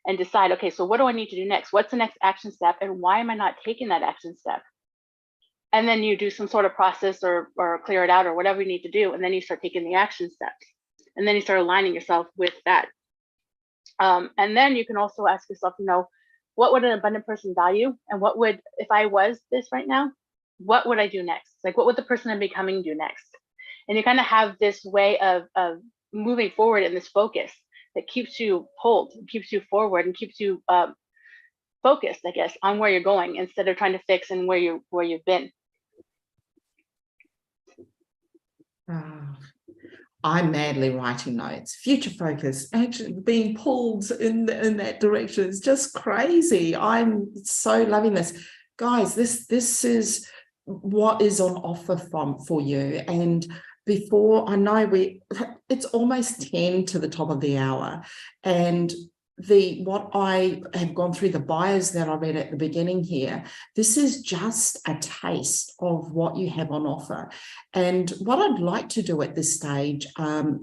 and decide, okay, so what do I need to do next? What's the next action step? And why am I not taking that action step? And then you do some sort of process or clear it out or whatever you need to do. And then you start taking the action steps. And then you start aligning yourself with that. And then you can also ask yourself, what would an abundant person value? And what would, if I was this right now, what would I do next? Like, what would the person I'm becoming do next? And you kind of have this way of moving forward in this focus that keeps you pulled, keeps you forward, and keeps you focused, I guess, on where you're going instead of trying to fix and where you've been. I'm madly writing notes. Future focus, actually being pulled in that direction is just crazy. I'm so loving this. Guys, this is what is on offer for you. And before, I know it's almost 10 to the top of the hour. And what I have gone through, the bios that I read at the beginning here, this is just a taste of what you have on offer. And what I'd like to do at this stage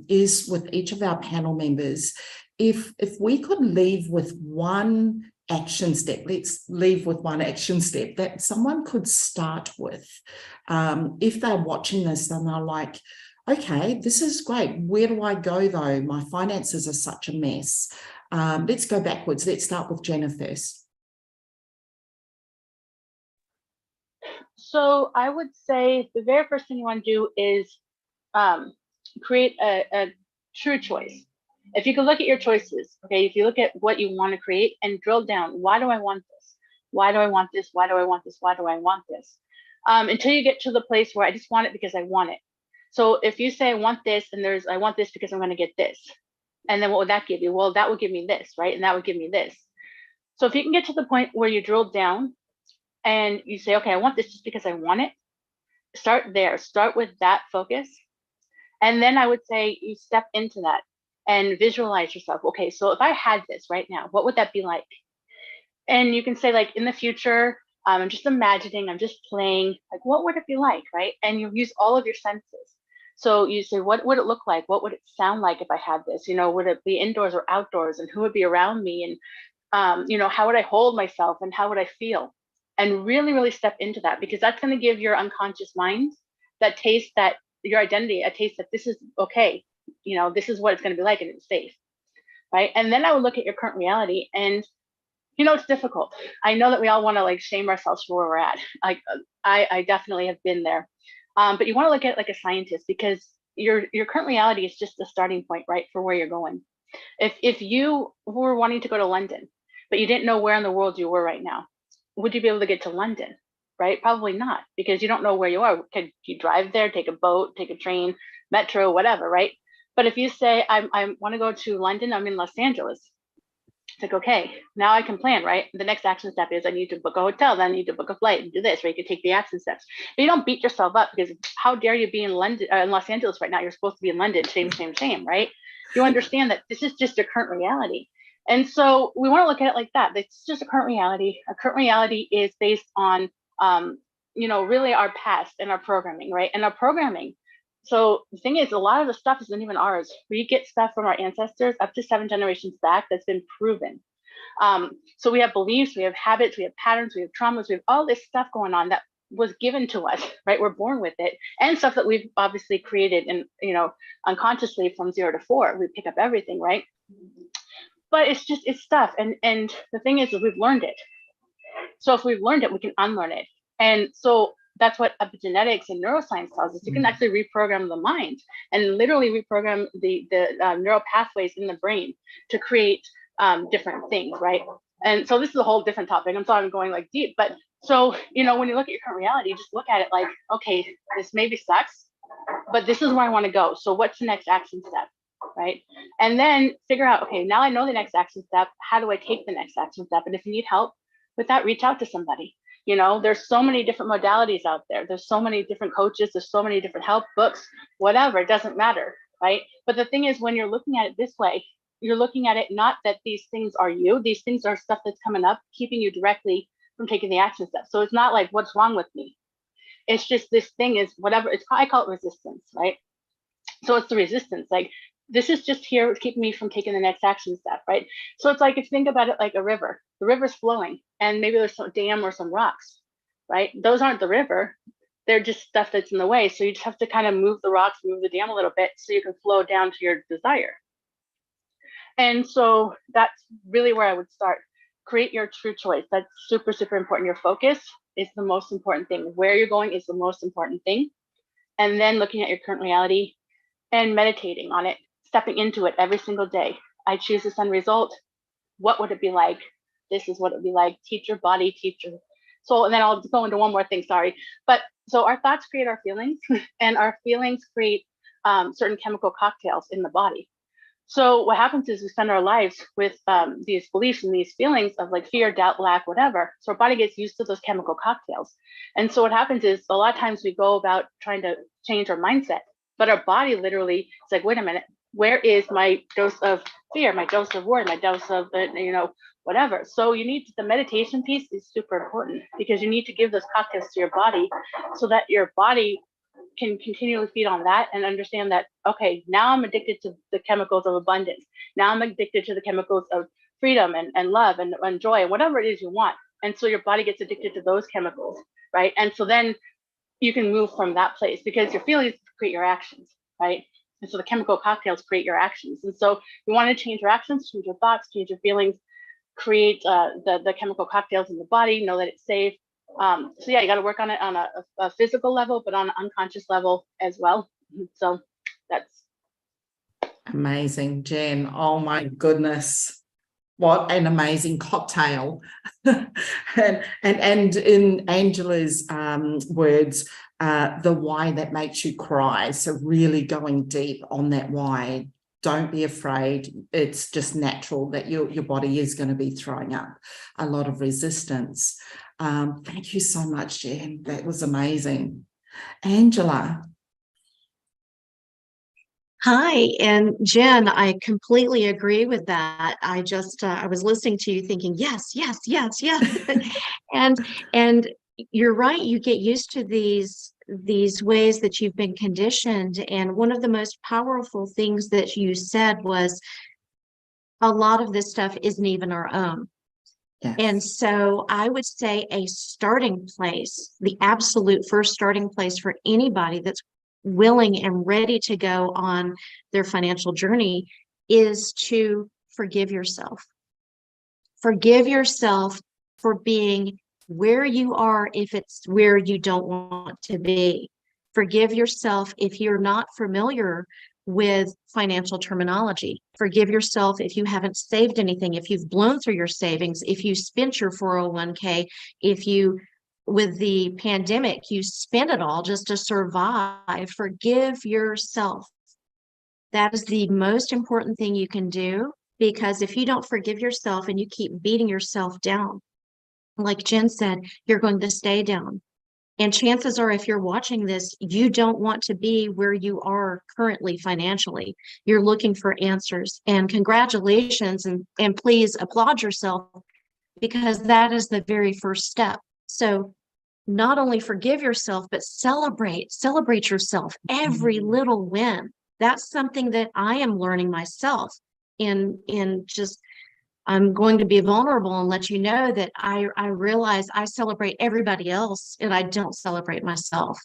is with each of our panel members, if we could leave with one action step, let's leave with one action step that someone could start with. If they're watching this and they're like, okay, this is great. Where do I go though? My finances are such a mess. Let's go backwards. Let's start with Jenna first. So I would say the very first thing you want to do is create a true choice. If you can look at your choices, okay, if you look at what you want to create and drill down, why do I want this? Why do I want this? Why do I want this? Why do I want this? Until you get to the place where I just want it because I want it. So if you say I want this and I want this because I'm going to get this. And then what would that give you? Well, that would give me this, right? And that would give me this. So if you can get to the point where you drill down and you say, okay, I want this just because I want it, start there. Start with that focus. And then I would say you step into that and visualize yourself. Okay, so if I had this right now, what would that be like? And you can say like in the future, I'm just imagining, I'm just playing, like what would it be like, right? And you use all of your senses. So you say, what would it look like? What would it sound like if I had this? You know, would it be indoors or outdoors? And who would be around me? And, you know, how would I hold myself and how would I feel? And really, really step into that, because that's going to give your unconscious mind that taste, that your identity, a taste that this is okay. You know, this is what it's going to be like and it's safe, right? And then I would look at your current reality, and you know, it's difficult. I know that we all want to like shame ourselves for where we're at. Like I definitely have been there. But you want to look at it like a scientist, because your current reality is just the starting point, right, for where you're going. If you were wanting to go to London, but you didn't know where in the world you were right now, would you be able to get to London? Right? Probably not, because you don't know where you are. Could you drive there, take a boat, take a train, metro, whatever, right? But if you say, I want to go to London, I'm in Los Angeles. It's like, okay, now I can plan, right? The next action step is I need to book a hotel, then I need to book a flight and do this, right? You can take the action steps. But you don't beat yourself up, because how dare you be in London, in Los Angeles right now? You're supposed to be in London. Shame, shame, shame, right? You understand that this is just your current reality. And so we want to look at it like that. It's just a current reality. A current reality is based on, you know, really our past and our programming, right? And our programming. So the thing is, a lot of the stuff isn't even ours. We get stuff from our ancestors up to 7 generations back that's been proven. So we have beliefs, we have habits, we have patterns, we have traumas, we have all this stuff going on that was given to us, right? We're born with it, and stuff that we've obviously created, and you know, unconsciously from 0 to 4, we pick up everything, right? But it's stuff, and the thing is we've learned it. So if we've learned it, we can unlearn it. And so that's what epigenetics and neuroscience tells us. You can actually reprogram the mind and literally reprogram the neural pathways in the brain to create different things, right? And so this is a whole different topic. I'm sorry I'm going like deep, but so, you know, when you look at your current reality, just look at it like, okay, this maybe sucks, but this is where I want to go. So what's the next action step, right? And then figure out, okay, now I know the next action step. How do I take the next action step? And if you need help with that, reach out to somebody. You know, there's so many different modalities out there. There's so many different coaches. There's so many different help books, whatever, it doesn't matter, right? But the thing is, when you're looking at it this way, you're looking at it not that these things are you. These things are stuff that's coming up, keeping you directly from taking the action step. So it's not like, what's wrong with me? It's just this thing is whatever. I call it resistance, right? So it's the resistance. Like, this is just here keeping me from taking the next action step, right? So it's like, if you think about it like a river, the river's flowing, and maybe there's some dam or some rocks, right? Those aren't the river. They're just stuff that's in the way. So you just have to kind of move the rocks, move the dam a little bit so you can flow down to your desire. And so that's really where I would start. Create your true choice. That's super, super important. Your focus is the most important thing. Where you're going is the most important thing. And then looking at your current reality and meditating on it, stepping into it every single day. I choose this end result. What would it be like? This is what it would be like. Teach your body, teach your soul. And then I'll go into one more thing, sorry. But so our thoughts create our feelings, and our feelings create certain chemical cocktails in the body. So what happens is we spend our lives with these beliefs and these feelings of like fear, doubt, lack, whatever. So our body gets used to those chemical cocktails. And so what happens is a lot of times we go about trying to change our mindset, but our body literally is like, wait a minute, where is my dose of fear, my dose of worry, my dose of, you know, whatever. So you need, the meditation piece is super important, because you need to give those cocktails to your body so that your body can continually feed on that and understand that, okay, now I'm addicted to the chemicals of abundance. Now I'm addicted to the chemicals of freedom and love and joy and whatever it is you want. And so your body gets addicted to those chemicals, right? And so then you can move from that place, because your feelings create your actions, right? And so the chemical cocktails create your actions. And so you want to change your actions, change your thoughts, change your feelings, create the chemical cocktails in the body, know that it's safe. So yeah, you got to work on it on a physical level, but on an unconscious level as well. So that's Amazing, Jen. Oh my goodness. What an amazing cocktail. and in Angela's words, the why that makes you cry. So really going deep on that why. Don't be afraid. It's just natural that your body is going to be throwing up a lot of resistance. Thank you so much, Jen. That was amazing. Angela. Hi, and Jen, I completely agree with that. I was listening to you thinking, yes, yes, yes, yes. And and you're right, you get used to these ways that you've been conditioned. And one of the most powerful things that you said was a lot of this stuff isn't even our own. And Yes. so I would say a starting place, the absolute first starting place for anybody that's willing and ready to go on their financial journey is to forgive yourself. Forgive yourself for being where you are if it's where you don't want to be. Forgive yourself if you're not familiar with financial terminology. Forgive yourself if you haven't saved anything, if you've blown through your savings, if you spent your 401k, if you, with the pandemic, you spent it all just to survive. Forgive yourself. That is the most important thing you can do, because if you don't forgive yourself and you keep beating yourself down, like Jen said, you're going to stay down. And chances are, if you're watching this, you don't want to be where you are currently financially. You're looking for answers. And congratulations, and please applaud yourself, because that is the very first step. So not only forgive yourself, but celebrate yourself, every little win. That's something that I am learning myself. In just, I'm going to be vulnerable and let you know that I realize I celebrate everybody else and I don't celebrate myself.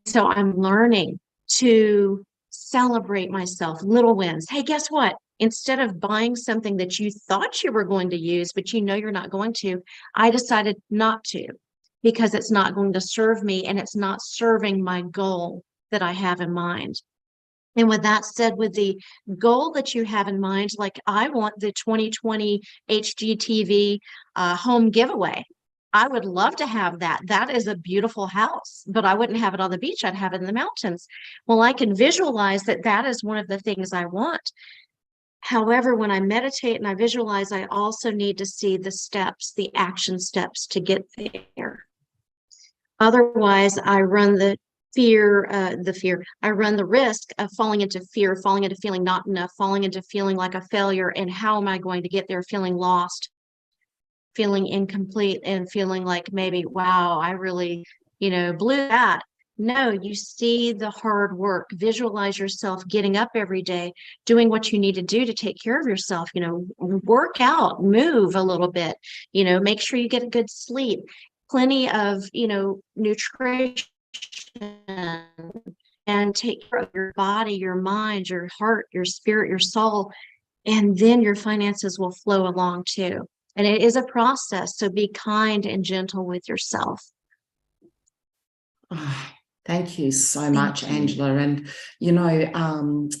So I'm learning to celebrate myself, little wins. Hey, guess what? Instead of buying something that you thought you were going to use, but you know you're not going to, I decided not to, because it's not going to serve me and it's not serving my goal that I have in mind. And with that said, with the goal that you have in mind, like I want the 2020 HGTV home giveaway. I would love to have that. That is a beautiful house, but I wouldn't have it on the beach. I'd have it in the mountains. Well, I can visualize that that is one of the things I want. However, when I meditate and I visualize, I also need to see the steps, the action steps to get there. Otherwise, I run the I run the risk of falling into fear, falling into feeling not enough, falling into feeling like a failure. And how am I going to get there? Feeling lost, feeling incomplete, and feeling like maybe, wow, I really, blew that. No, you see the hard work, visualize yourself getting up every day, doing what you need to do to take care of yourself, work out, move a little bit, make sure you get a good sleep, plenty of, nutrition, and take care of your body, your mind, your heart, your spirit, your soul, and then your finances will flow along too. And it is a process, so be kind and gentle with yourself. Oh, thank you so Thank much, you. Angela. And,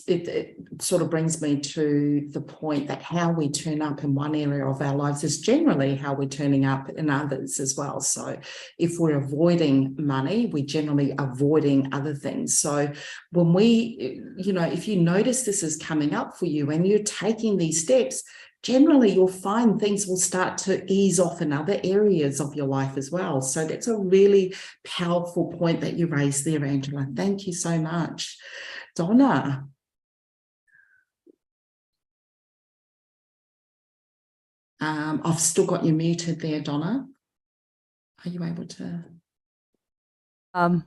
it sort of brings me to the point that how we turn up in one area of our lives is generally how we're turning up in others as well. So if we're avoiding money, we're generally avoiding other things. So when we, if you notice this is coming up for you and you're taking these steps, generally you'll find things will start to ease off in other areas of your life as well. So that's a really powerful point that you raised there, Angela. Thank you so much. Donna. I've still got you muted there, Donna. Are you able to? I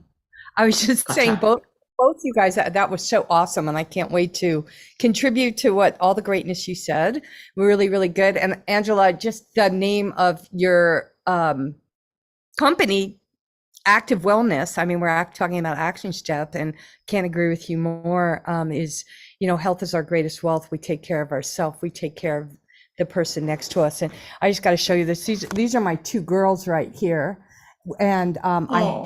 was just saying, Gotcha. both you guys, that was so awesome, and I can't wait to contribute to what all the greatness you said. Really, really good. And Angela, just the name of your company, Active Wellness. I mean, we're talking about action step, and can't agree with you more. Is health is our greatest wealth. We take care of ourselves. We take care of the person next to us. And I just got to show you this. These are my two girls right here, and I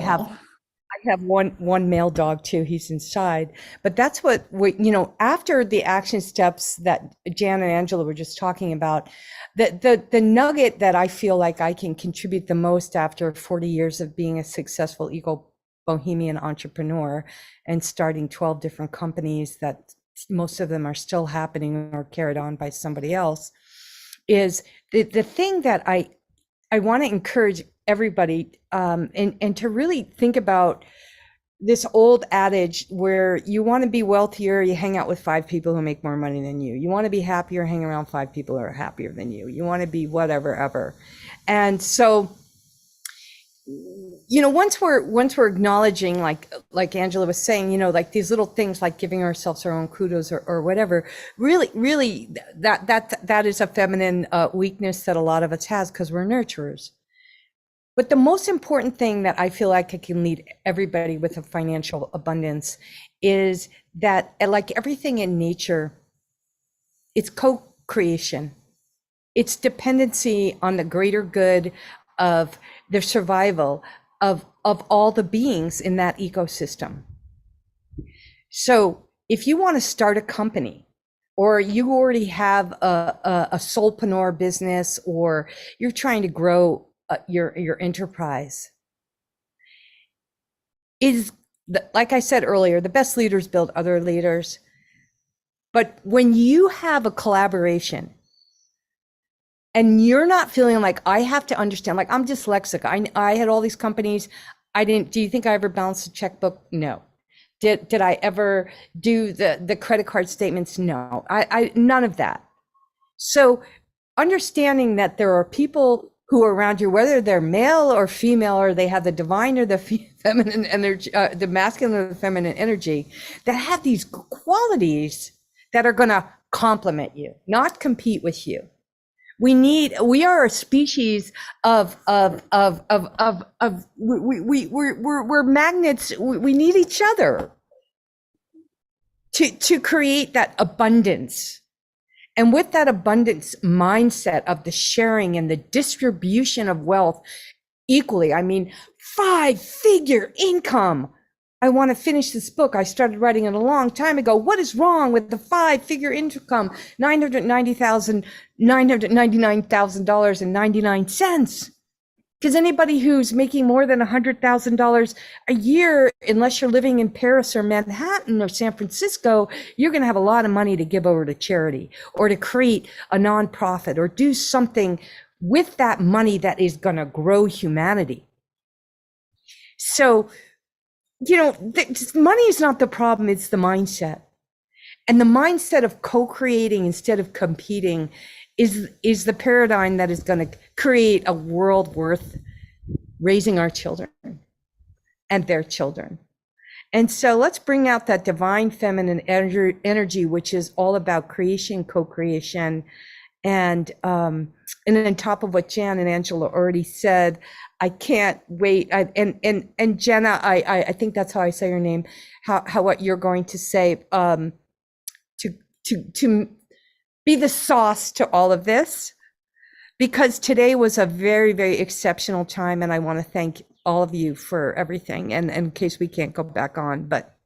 have one male dog too. He's inside. But that's what we, after the action steps that Jan and Angela were just talking about, the nugget that I feel like I can contribute the most after 40 years of being a successful eco bohemian entrepreneur and starting 12 different companies that most of them are still happening or carried on by somebody else, is the thing that I want to encourage everybody and to really think about this old adage where you want to be wealthier, you hang out with 5 people who make more money than you. You want to be happier, hang around 5 people who are happier than you. You want to be whatever ever. And so, once we're acknowledging, like Angela was saying, like these little things, like giving ourselves our own kudos or whatever, really that is a feminine weakness that a lot of us has, because we're nurturers. But the most important thing that I feel like I can lead everybody with a financial abundance is that, like everything in nature, it's co-creation. It's dependency on the greater good of the survival of all the beings in that ecosystem. So if you want to start a company, or you already have a solopreneur business, or you're trying to grow your enterprise, like I said earlier, the best leaders build other leaders. But when you have a collaboration and you're not feeling like I have to understand, like I'm dyslexic, I had all these companies, do you think I ever balanced a checkbook? No. Did I ever do the credit card statements? No, I none of that. So understanding that there are people who are around you, whether they're male or female, or they have the divine or the feminine energy, the masculine or the feminine energy, that have these qualities that are going to complement you, not compete with you. We are a species we're magnets. We need each other to create that abundance. And with that abundance mindset of the sharing and the distribution of wealth equally, I mean, 5-figure income. I want to finish this book. I started writing it a long time ago. What is wrong with the 5-figure income? $999,099.99. Because anybody who's making more than $100,000 a year, unless you're living in Paris or Manhattan or San Francisco, you're going to have a lot of money to give over to charity, or to create a nonprofit, or do something with that money that is going to grow humanity. So, money is not the problem, it's the mindset. And the mindset of co-creating instead of competing is the paradigm that is going to create a world worth raising our children and their children. And so let's bring out that divine feminine energy, which is all about creation, co-creation. And on top of what Jan and Angela already said, I can't wait. And Jenna, I think that's how I say your name, how what you're going to say, to be the sauce to all of this, because today was a very, very exceptional time. And I want to thank all of you for everything. And in case we can't go back on, but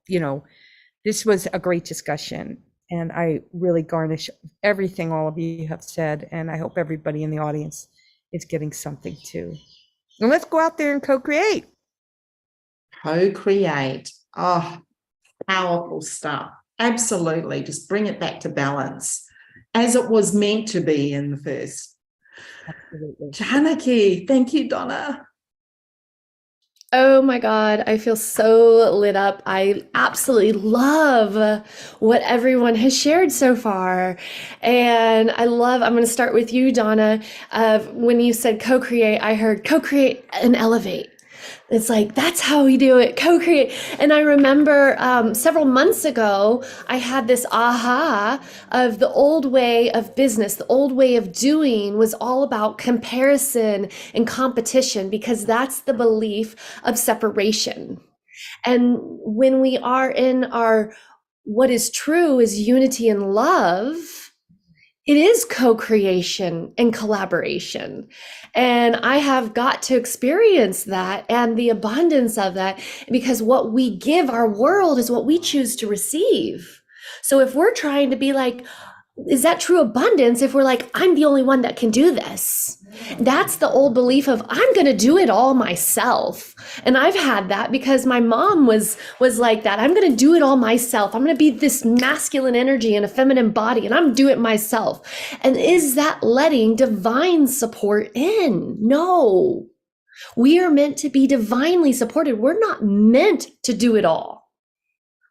this was a great discussion. And I really garnish everything all of you have said. And I hope everybody in the audience is getting something too. And let's go out there and co-create. Co-create. Oh, powerful stuff. Absolutely. Just bring it back to balance, as it was meant to be in the first. Absolutely. Janaki, thank you, Donna. Oh my God, I feel so lit up. I absolutely love what everyone has shared so far. And I'm going to start with you, Donna. When you said co-create, I heard co-create and elevate. It's like, that's how we do it, co-create. And I remember several months ago, I had this aha of the old way of business, the old way of doing was all about comparison and competition, because that's the belief of separation. And when we are in what is true is unity and love, it is co-creation and collaboration. And I have got to experience that and the abundance of that, because what we give our world is what we choose to receive. So if we're trying to be like, is that true abundance? If we're like, I'm the only one that can do this. That's the old belief of I'm going to do it all myself. And I've had that because my mom was like that. I'm going to do it all myself. I'm going to be this masculine energy in a feminine body and I'm do it myself. And is that letting divine support in? No. We are meant to be divinely supported. We're not meant to do it all.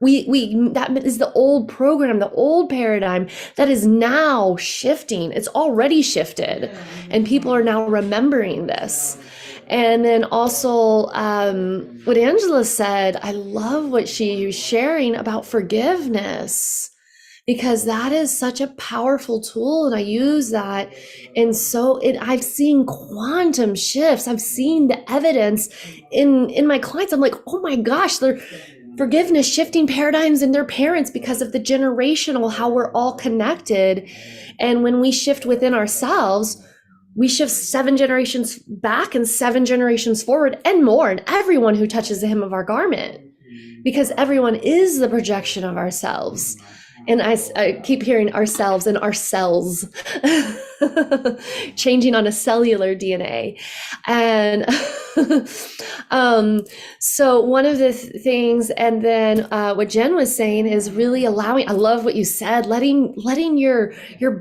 That is the old program, the old paradigm that is now shifting. It's already shifted, and people are now remembering this. And then also, what Angela said, I love what she was sharing about forgiveness, because that is such a powerful tool, and I use that. And so I've seen quantum shifts. I've seen the evidence in my clients. I'm like, oh my gosh, they're forgiveness, shifting paradigms in their parents because of the generational, how we're all connected. And when we shift within ourselves, we shift 7 generations back and 7 generations forward and more, and everyone who touches the hem of our garment, because everyone is the projection of ourselves. And I keep hearing ourselves and our cells changing on a cellular DNA. And so one of the things, and then what Jenn was saying is really allowing, I love what you said, letting your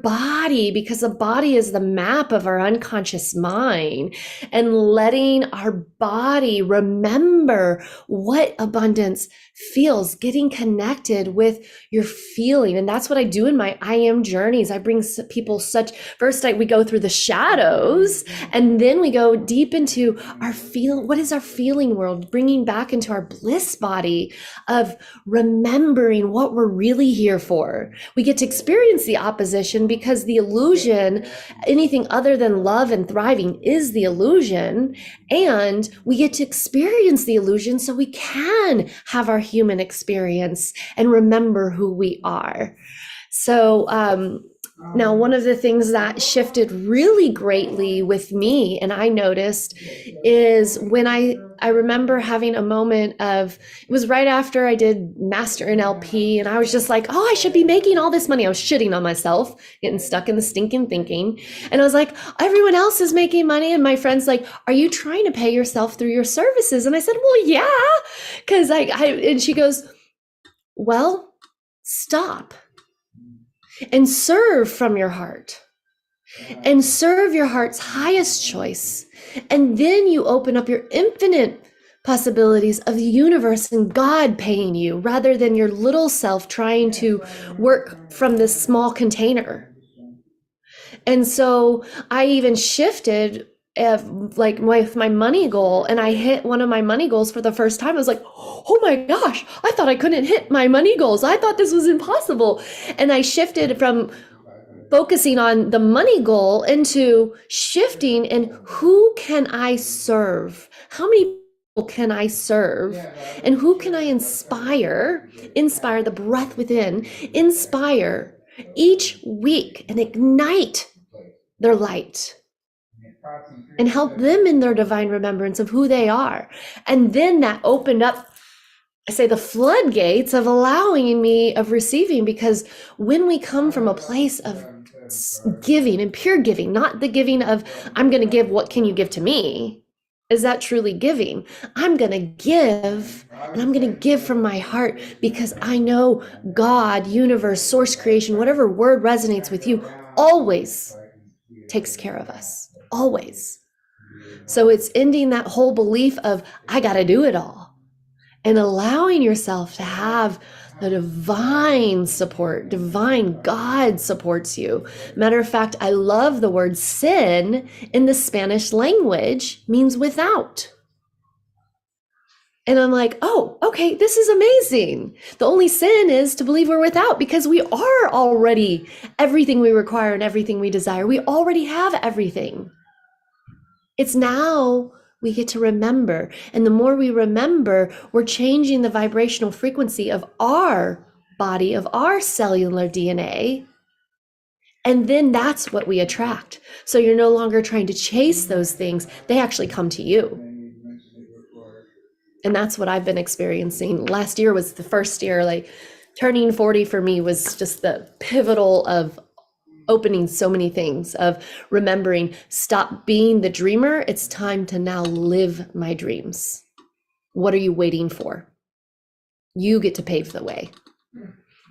body, because the body is the map of our unconscious mind, and letting our body remember what abundance feels, getting connected with your feeling. And that's what I do in my I am journeys. I bring people first we go through the shadows, and then we go deep into our what is our feeling world, bringing back into our bliss body of remembering what we're really here for. We get to experience the opposition, because the illusion, anything other than love and thriving, is the illusion. And we get to experience the illusion so we can have our human experience and remember who we are. So now, one of the things that shifted really greatly with me, and I noticed, is when I remember having a moment of, it was right after I did Master NLP, and I was just like, oh, I should be making all this money. I was shitting on myself, getting stuck in the stinking thinking. And I was like, everyone else is making money. And my friend's like, are you trying to pay yourself through your services? And I said, well, yeah, because and she goes, well, stop and serve from your heart, and serve your heart's highest choice. And then you open up your infinite possibilities of the universe and God paying you, rather than your little self trying to work from this small container. And so I even shifted like with my money goal, and I hit one of my money goals for the first time. I was like, oh my gosh, I thought I couldn't hit my money goals. I thought this was impossible. And I shifted from focusing on the money goal into shifting in who can I serve? How many people can I serve? And who can I inspire the breath within, inspire each week and ignite their light and help them in their divine remembrance of who they are. And then that opened up, I say, the floodgates of allowing me, of receiving, because when we come from a place of giving and pure giving, not the giving of, I'm going to give, what can you give to me? Is that truly giving? I'm going to give, and I'm going to give from my heart, because I know God, universe, source, creation, whatever word resonates with you, always takes care of us, always. So it's ending that whole belief of, I got to do it all, and allowing yourself to have the divine support. Divine God supports you. Matter of fact, I love the word sin in the Spanish language means without. And I'm like, oh, okay, this is amazing. The only sin is to believe we're without, because we are already everything we require and everything we desire. We already have everything. It's now we get to remember. And the more we remember, we're changing the vibrational frequency of our body, of our cellular DNA. And then that's what we attract. So you're no longer trying to chase those things. They actually come to you. And that's what I've been experiencing. Last year was the first year, like turning 40 for me was just the pivotal of opening so many things, of remembering, stop being the dreamer. It's time to now live my dreams. What are you waiting for? You get to pave the way.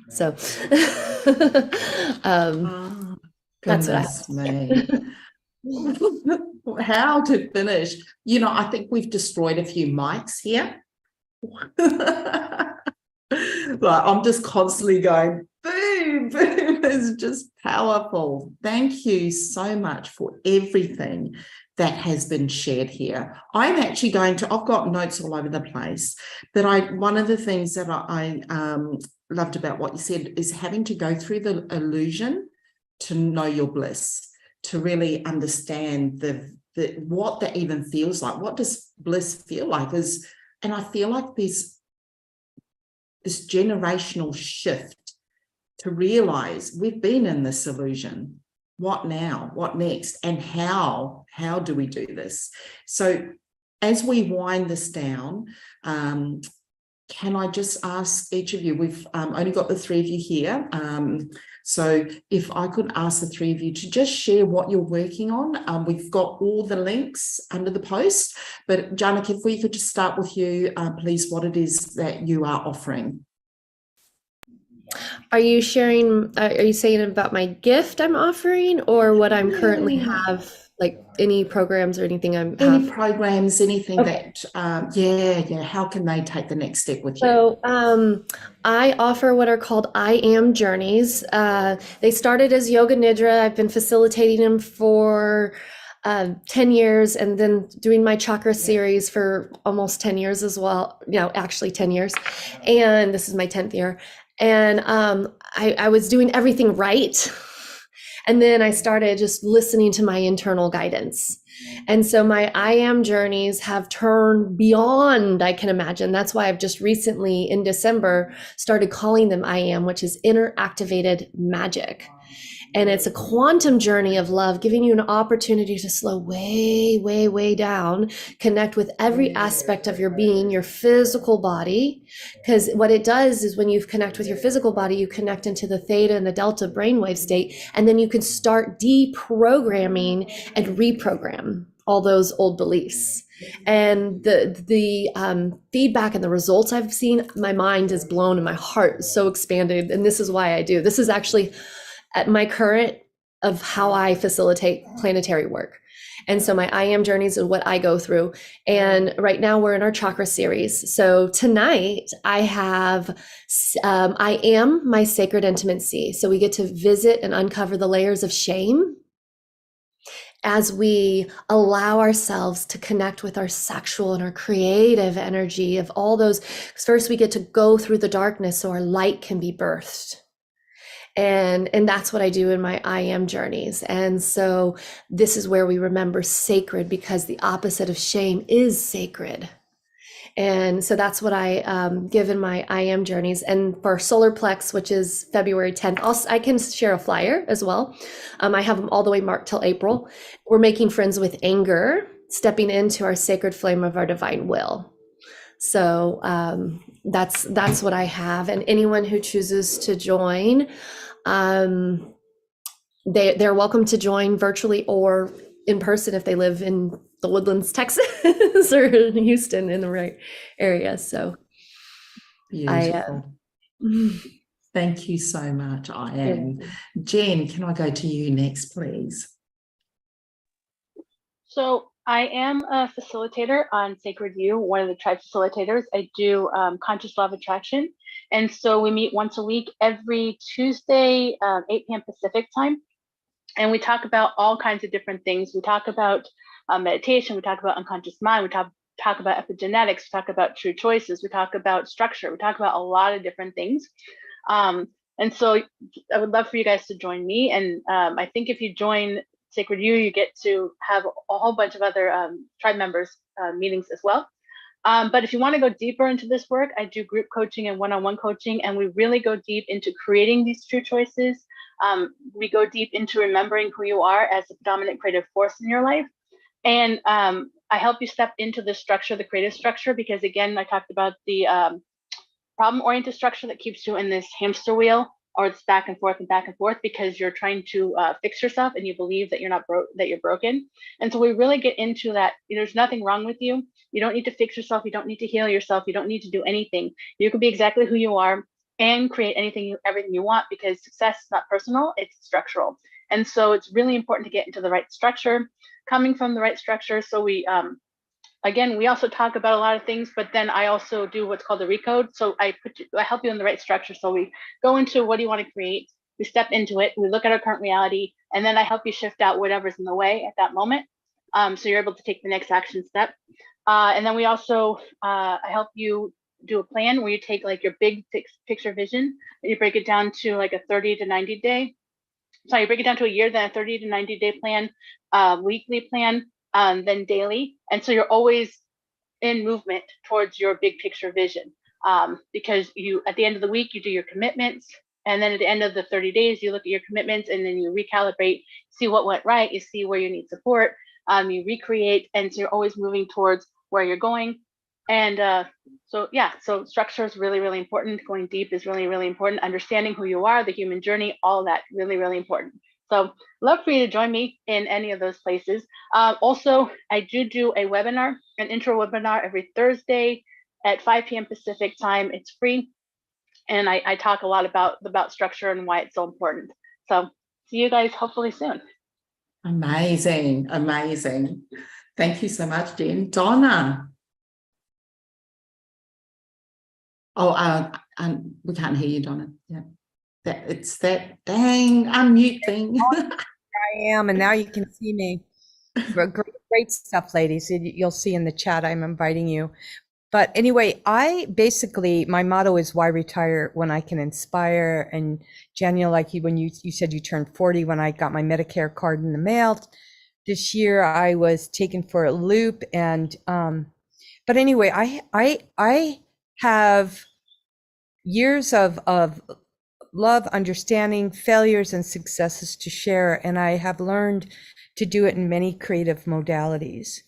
So that's what I me. how to finish. You know, I think we've destroyed a few mics here. Like, I'm just constantly going, boom, boom. It's just powerful. Thank you so much for everything that has been shared here. I'm actually going to, I've got notes all over the place, but one of the things that I loved about what you said is having to go through the illusion to know your bliss, to really understand what that even feels like. What does bliss feel like? And I feel like there's this generational shift to realize we've been in this illusion. What now? What next? And how do we do this? So as we wind this down, can I just ask each of you, we've only got the three of you here. So if I could ask the three of you to just share what you're working on. We've got all the links under the post, but Janaki, if we could just start with you, please, what it is that you are offering. Are you sharing, are you saying about my gift I'm offering, or what I'm currently have, like any programs or anything I'm Any programs, anything Okay. that, how can they take the next step with you? So I offer what are called I Am Journeys. They started as Yoga Nidra. I've been facilitating them for 10 years, and then doing my chakra series for almost 10 years as well. No, actually 10 years. And this is my 10th year. And I was doing everything right. And then I started just listening to my internal guidance. And so my I Am journeys have turned beyond I can imagine. That's why I've just recently in December started calling them I Am, which is inner activated magic. And it's a quantum journey of love, giving you an opportunity to slow way, way, way down, connect with every aspect of your being, your physical body. Because what it does is when you connect with your physical body, you connect into the theta and the delta brainwave state, and then you can start deprogramming and reprogram all those old beliefs. And the feedback and the results I've seen, my mind is blown and my heart is so expanded. And this is why I do. This is actually at my current of how I facilitate planetary work. And so my I Am journeys is what I go through. And right now we're in our chakra series. So tonight I have I Am my sacred intimacy. So we get to visit and uncover the layers of shame as we allow ourselves to connect with our sexual and our creative energy of all those. First, we get to go through the darkness so our light can be birthed. And that's what I do in my I Am journeys. And so this is where we remember sacred, because the opposite of shame is sacred. And so that's what I give in my I Am journeys. And for Solar Plex, which is February 10th, I can share a flyer as well. I have them all the way marked till April. We're making friends with anger, stepping into our sacred flame of our divine will. So that's what I have. And anyone who chooses to join, they're welcome to join virtually or in person if they live in the Woodlands, Texas, or in Houston in the right area. So Beautiful. Thank you so much, I Am. Jen, can I go to you next, please? So I am a facilitator on Sacred You, one of the tribe facilitators. I do conscious law of attraction. And so we meet once a week, every Tuesday, 8 p.m. Pacific time. And we talk about all kinds of different things. We talk about meditation, we talk about unconscious mind, we talk about epigenetics, we talk about true choices, we talk about structure, we talk about a lot of different things. And so I would love for you guys to join me. And I think if you join Sacred You, you get to have a whole bunch of other tribe members meetings as well. But if you want to go deeper into this work, I do group coaching and one-on-one coaching, and we really go deep into creating these true choices. We go deep into remembering who you are as the predominant creative force in your life. And I help you step into the structure, the creative structure, because again, I talked about the problem-oriented structure that keeps you in this hamster wheel, or it's back and forth because you're trying to fix yourself and you believe that you're not that you're broken. And so we really get into that. There's nothing wrong with you. You don't need to fix yourself. You don't need to heal yourself. You don't need to do anything. You can be exactly who you are and create everything you want, because success is not personal, it's structural. And so it's really important to get into the right structure, coming from the right structure. So we, again, we also talk about a lot of things, but then I also do what's called a recode. So I help you in the right structure. So we go into what do you want to create? We step into it, we look at our current reality, and then I help you shift out whatever's in the way at that moment. So you're able to take the next action step. And then we also I help you do a plan where you take like your big picture vision and you break it down to like a 30 to 90 day. So you break it down to a year, then a 30 to 90 day plan, weekly plan, then daily. And so you're always in movement towards your big picture vision, because you, at the end of the week, you do your commitments. And then at the end of the 30 days, you look at your commitments and then you recalibrate, see what went right, you see where you need support, you recreate. And so you're always moving towards where you're going. And so, yeah, so structure is really, really important. Going deep is really, really important. Understanding who you are, the human journey, all of that, really, really important. So love for you to join me in any of those places. Also, I do a webinar, an intro webinar every Thursday at 5 p.m. Pacific time. It's free. And I talk a lot about structure and why it's so important. So see you guys hopefully soon. Amazing, amazing. Thank you so much, Jen. Donna. Oh, we can't hear you, Donna. Yeah, it's that dang unmute thing. I am, and now you can see me. Great stuff, ladies. You'll see in the chat, I'm inviting you. But anyway, my motto is why retire when I can inspire. And Janya, like when you said you turned 40, when I got my Medicare card in the mail this year, I was taken for a loop. And, but anyway, I have years of love, understanding, failures and successes to share. And I have learned to do it in many creative modalities.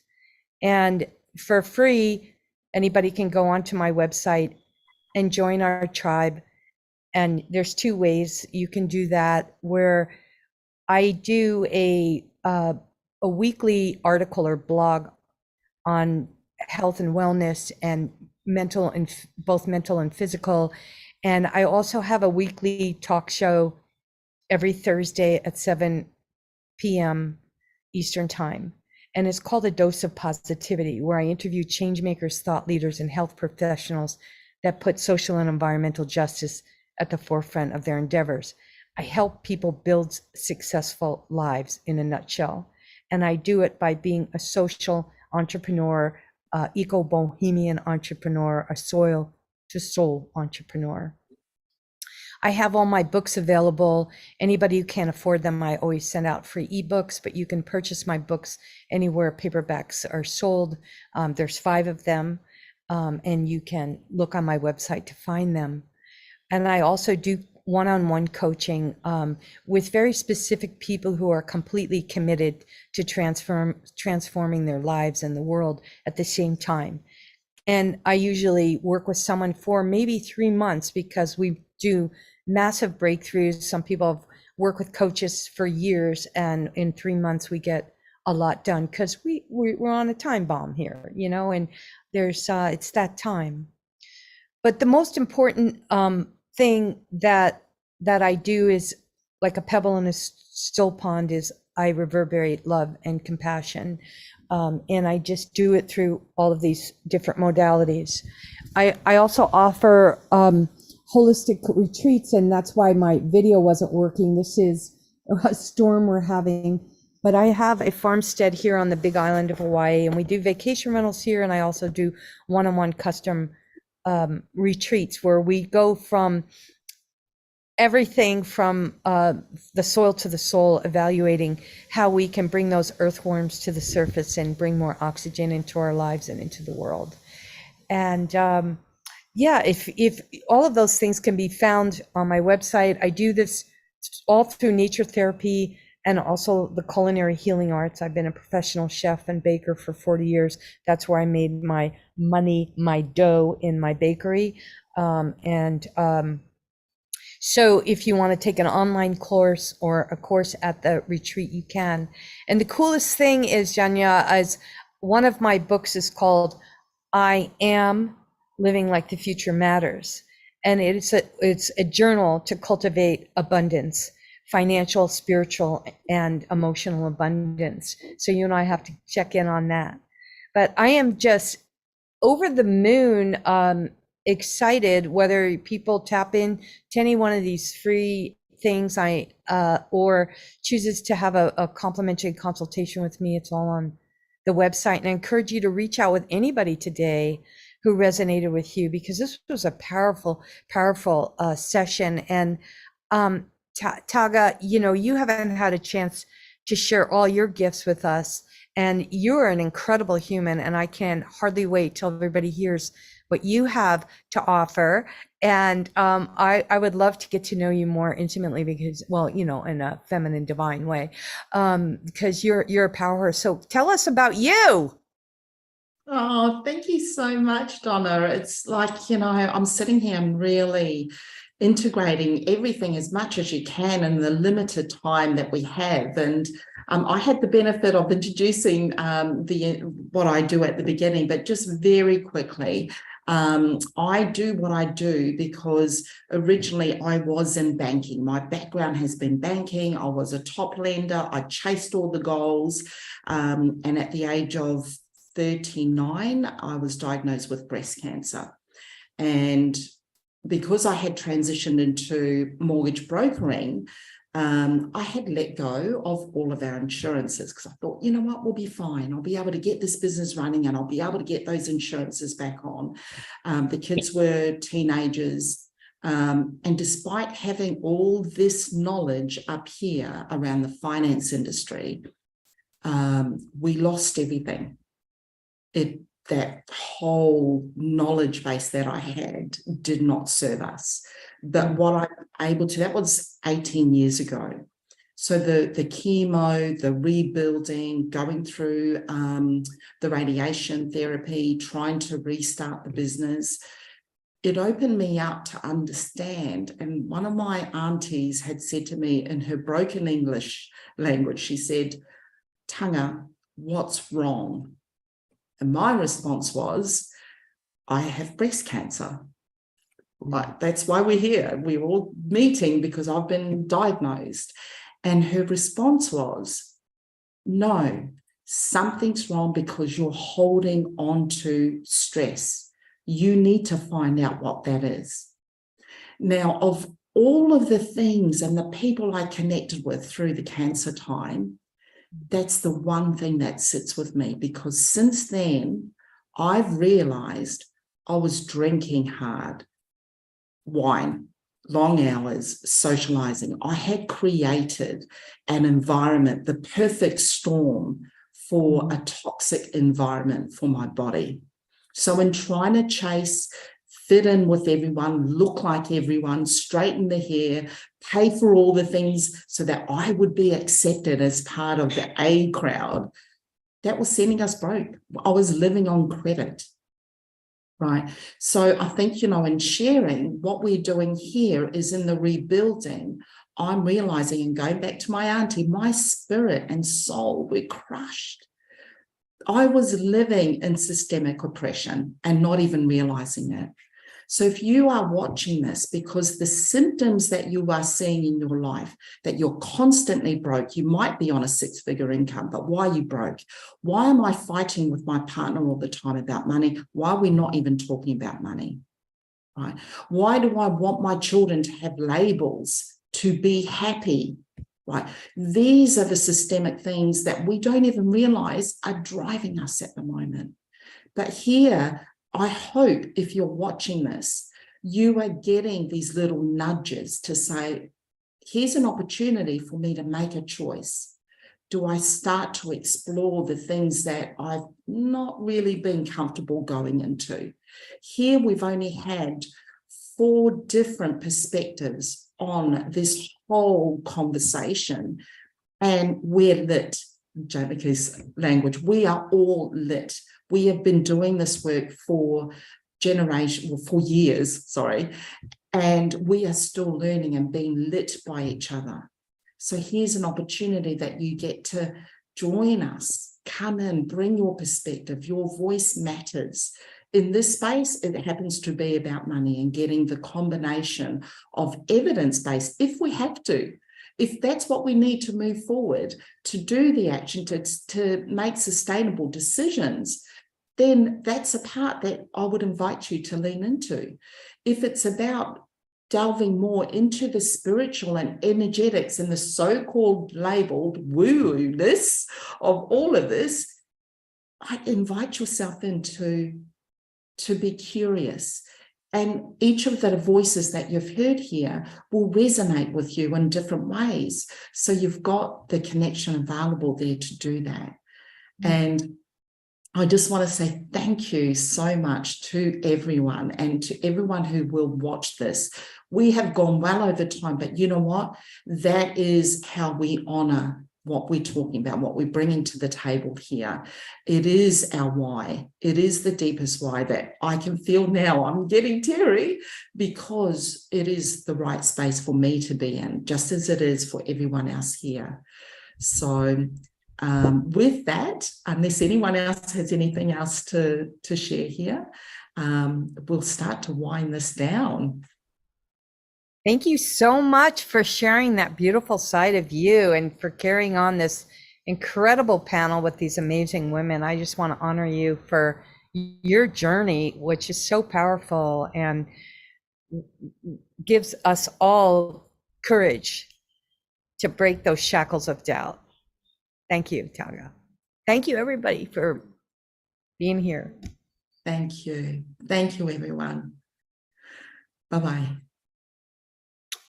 And for free, anybody can go onto my website and join our tribe. And there's 2 ways you can do that, where I do a weekly article or blog on health and wellness and both mental and physical. And I also have a weekly talk show every Thursday at 7 p.m. Eastern time. And it's called A Dose of Positivity, where I interview change makers, thought leaders, and health professionals that put social and environmental justice at the forefront of their endeavors. I help people build successful lives in a nutshell. And I do it by being a social entrepreneur, eco-bohemian entrepreneur, a soil to soul entrepreneur. I have all my books available. Anybody who can't afford them, I always send out free ebooks, but you can purchase my books anywhere paperbacks are sold. There's 5 of them, and you can look on my website to find them. And I also do one-on-one coaching with very specific people who are completely committed to transforming their lives and the world at the same time. And I usually work with someone for maybe 3 months because we do massive breakthroughs. Some people have worked with coaches for years, and in 3 months we get a lot done because we're on a time bomb here, and there's it's that time. But the most important thing that I do is, like a pebble in a still pond, is I reverberate love and compassion. And I just do it through all of these different modalities. I also offer holistic retreats, and that's why my video wasn't working. This is a storm we're having, but I have a farmstead here on the Big Island of Hawaii, and we do vacation rentals here, and I also do one-on-one custom retreats where we go from everything from the soil to the soul, evaluating how we can bring those earthworms to the surface and bring more oxygen into our lives and into the world. And yeah, if all of those things can be found on my website. I do this all through nature therapy and also the culinary healing arts. I've been a professional chef and baker for 40 years. That's where I made my money, my dough in my bakery. So if you want to take an online course or a course at the retreat, you can. And the coolest thing is, Janya, is one of my books is called I Am Living Like the Future Matters. And it's a journal to cultivate abundance financial, spiritual, and emotional abundance. So you and I have to check in on that. But I am just over the moon, excited whether people tap in to any one of these free things or chooses to have a complimentary consultation with me. It's all on the website, and I encourage you to reach out with anybody today who resonated with you, because this was a powerful session. And Taga, you haven't had a chance to share all your gifts with us, and you're an incredible human, and I can hardly wait till everybody hears what you have to offer. And I would love to get to know you more intimately, because, well, in a feminine, divine way, because you're a power. So tell us about you. Oh, thank you so much, Donna. It's like, I'm sitting here and really integrating everything as much as you can in the limited time that we have. And I had the benefit of introducing what I do at the beginning, but just very quickly, I do what I do because originally I was in banking. My background has been banking. I was a top lender. I chased all the goals. And at the age of 39, I was diagnosed with breast cancer. And because I had transitioned into mortgage brokering, I had let go of all of our insurances, because I thought, you know what, we'll be fine. I'll be able to get this business running, and I'll be able to get those insurances back on. The kids were teenagers. And despite having all this knowledge up here around the finance industry, we lost everything. That whole knowledge base that I had did not serve us. But what I'm able to, that was 18 years ago. So the chemo, the rebuilding, going through the radiation therapy, trying to restart the business, it opened me up to understand. And one of my aunties had said to me in her broken English language, she said, "Taga, what's wrong?" And my response was, "I have breast cancer." Like, that's why we're here. We're all meeting because I've been diagnosed. And her response was, "No, something's wrong because you're holding on to stress. You need to find out what that is." Now, of all of the things and the people I connected with through the cancer time, that's the one thing that sits with me, because since then, I've realized I was drinking hard, wine, long hours, socializing. I had created an environment, the perfect storm for a toxic environment for my body. So in trying to chase, fit in with everyone, look like everyone, straighten the hair, pay for all the things so that I would be accepted as part of the A crowd, that was sending us broke. I was living on credit, right? So I think, in sharing what we're doing here is in the rebuilding, I'm realizing, and going back to my auntie, my spirit and soul were crushed. I was living in systemic oppression and not even realizing it. So if you are watching this, because the symptoms that you are seeing in your life, that you're constantly broke, you might be on a 6-figure income, but why are you broke? Why am I fighting with my partner all the time about money? Why are we not even talking about money? Right? Why do I want my children to have labels to be happy? Right? These are the systemic things that we don't even realize are driving us at the moment. But here, I hope if you're watching this, you are getting these little nudges to say, here's an opportunity for me to make a choice. Do I start to explore the things that I've not really been comfortable going into? Here we've only had 4 different perspectives on this whole conversation, and we're lit. Janaki's language, we are all lit. We have been doing this work for years, and we are still learning and being lit by each other. So here's an opportunity that you get to join us, come in, bring your perspective, your voice matters. In this space, it happens to be about money and getting the combination of evidence-based, if we have to, if that's what we need to move forward, to do the action, to make sustainable decisions, then that's a part that I would invite you to lean into. If it's about delving more into the spiritual and energetics and the so-called labeled woo-ness of all of this, I invite yourself into to be curious. And each of the voices that you've heard here will resonate with you in different ways. So you've got the connection available there to do that. And I just want to say thank you so much to everyone and to everyone who will watch this. We have gone well over time, but you know what? That is how we honor what we're talking about, what we're bringing to the table here. It is our why. It is the deepest why that I can feel now. I'm getting teary because it is the right space for me to be in, just as it is for everyone else here. So with that, unless anyone else has anything else to share here, we'll start to wind this down. Thank you so much for sharing that beautiful side of you and for carrying on this incredible panel with these amazing women. I just want to honor you for your journey, which is so powerful and gives us all courage to break those shackles of doubt. Thank you, Taga. Thank you, everybody, for being here. Thank you. Thank you, everyone. Bye-bye.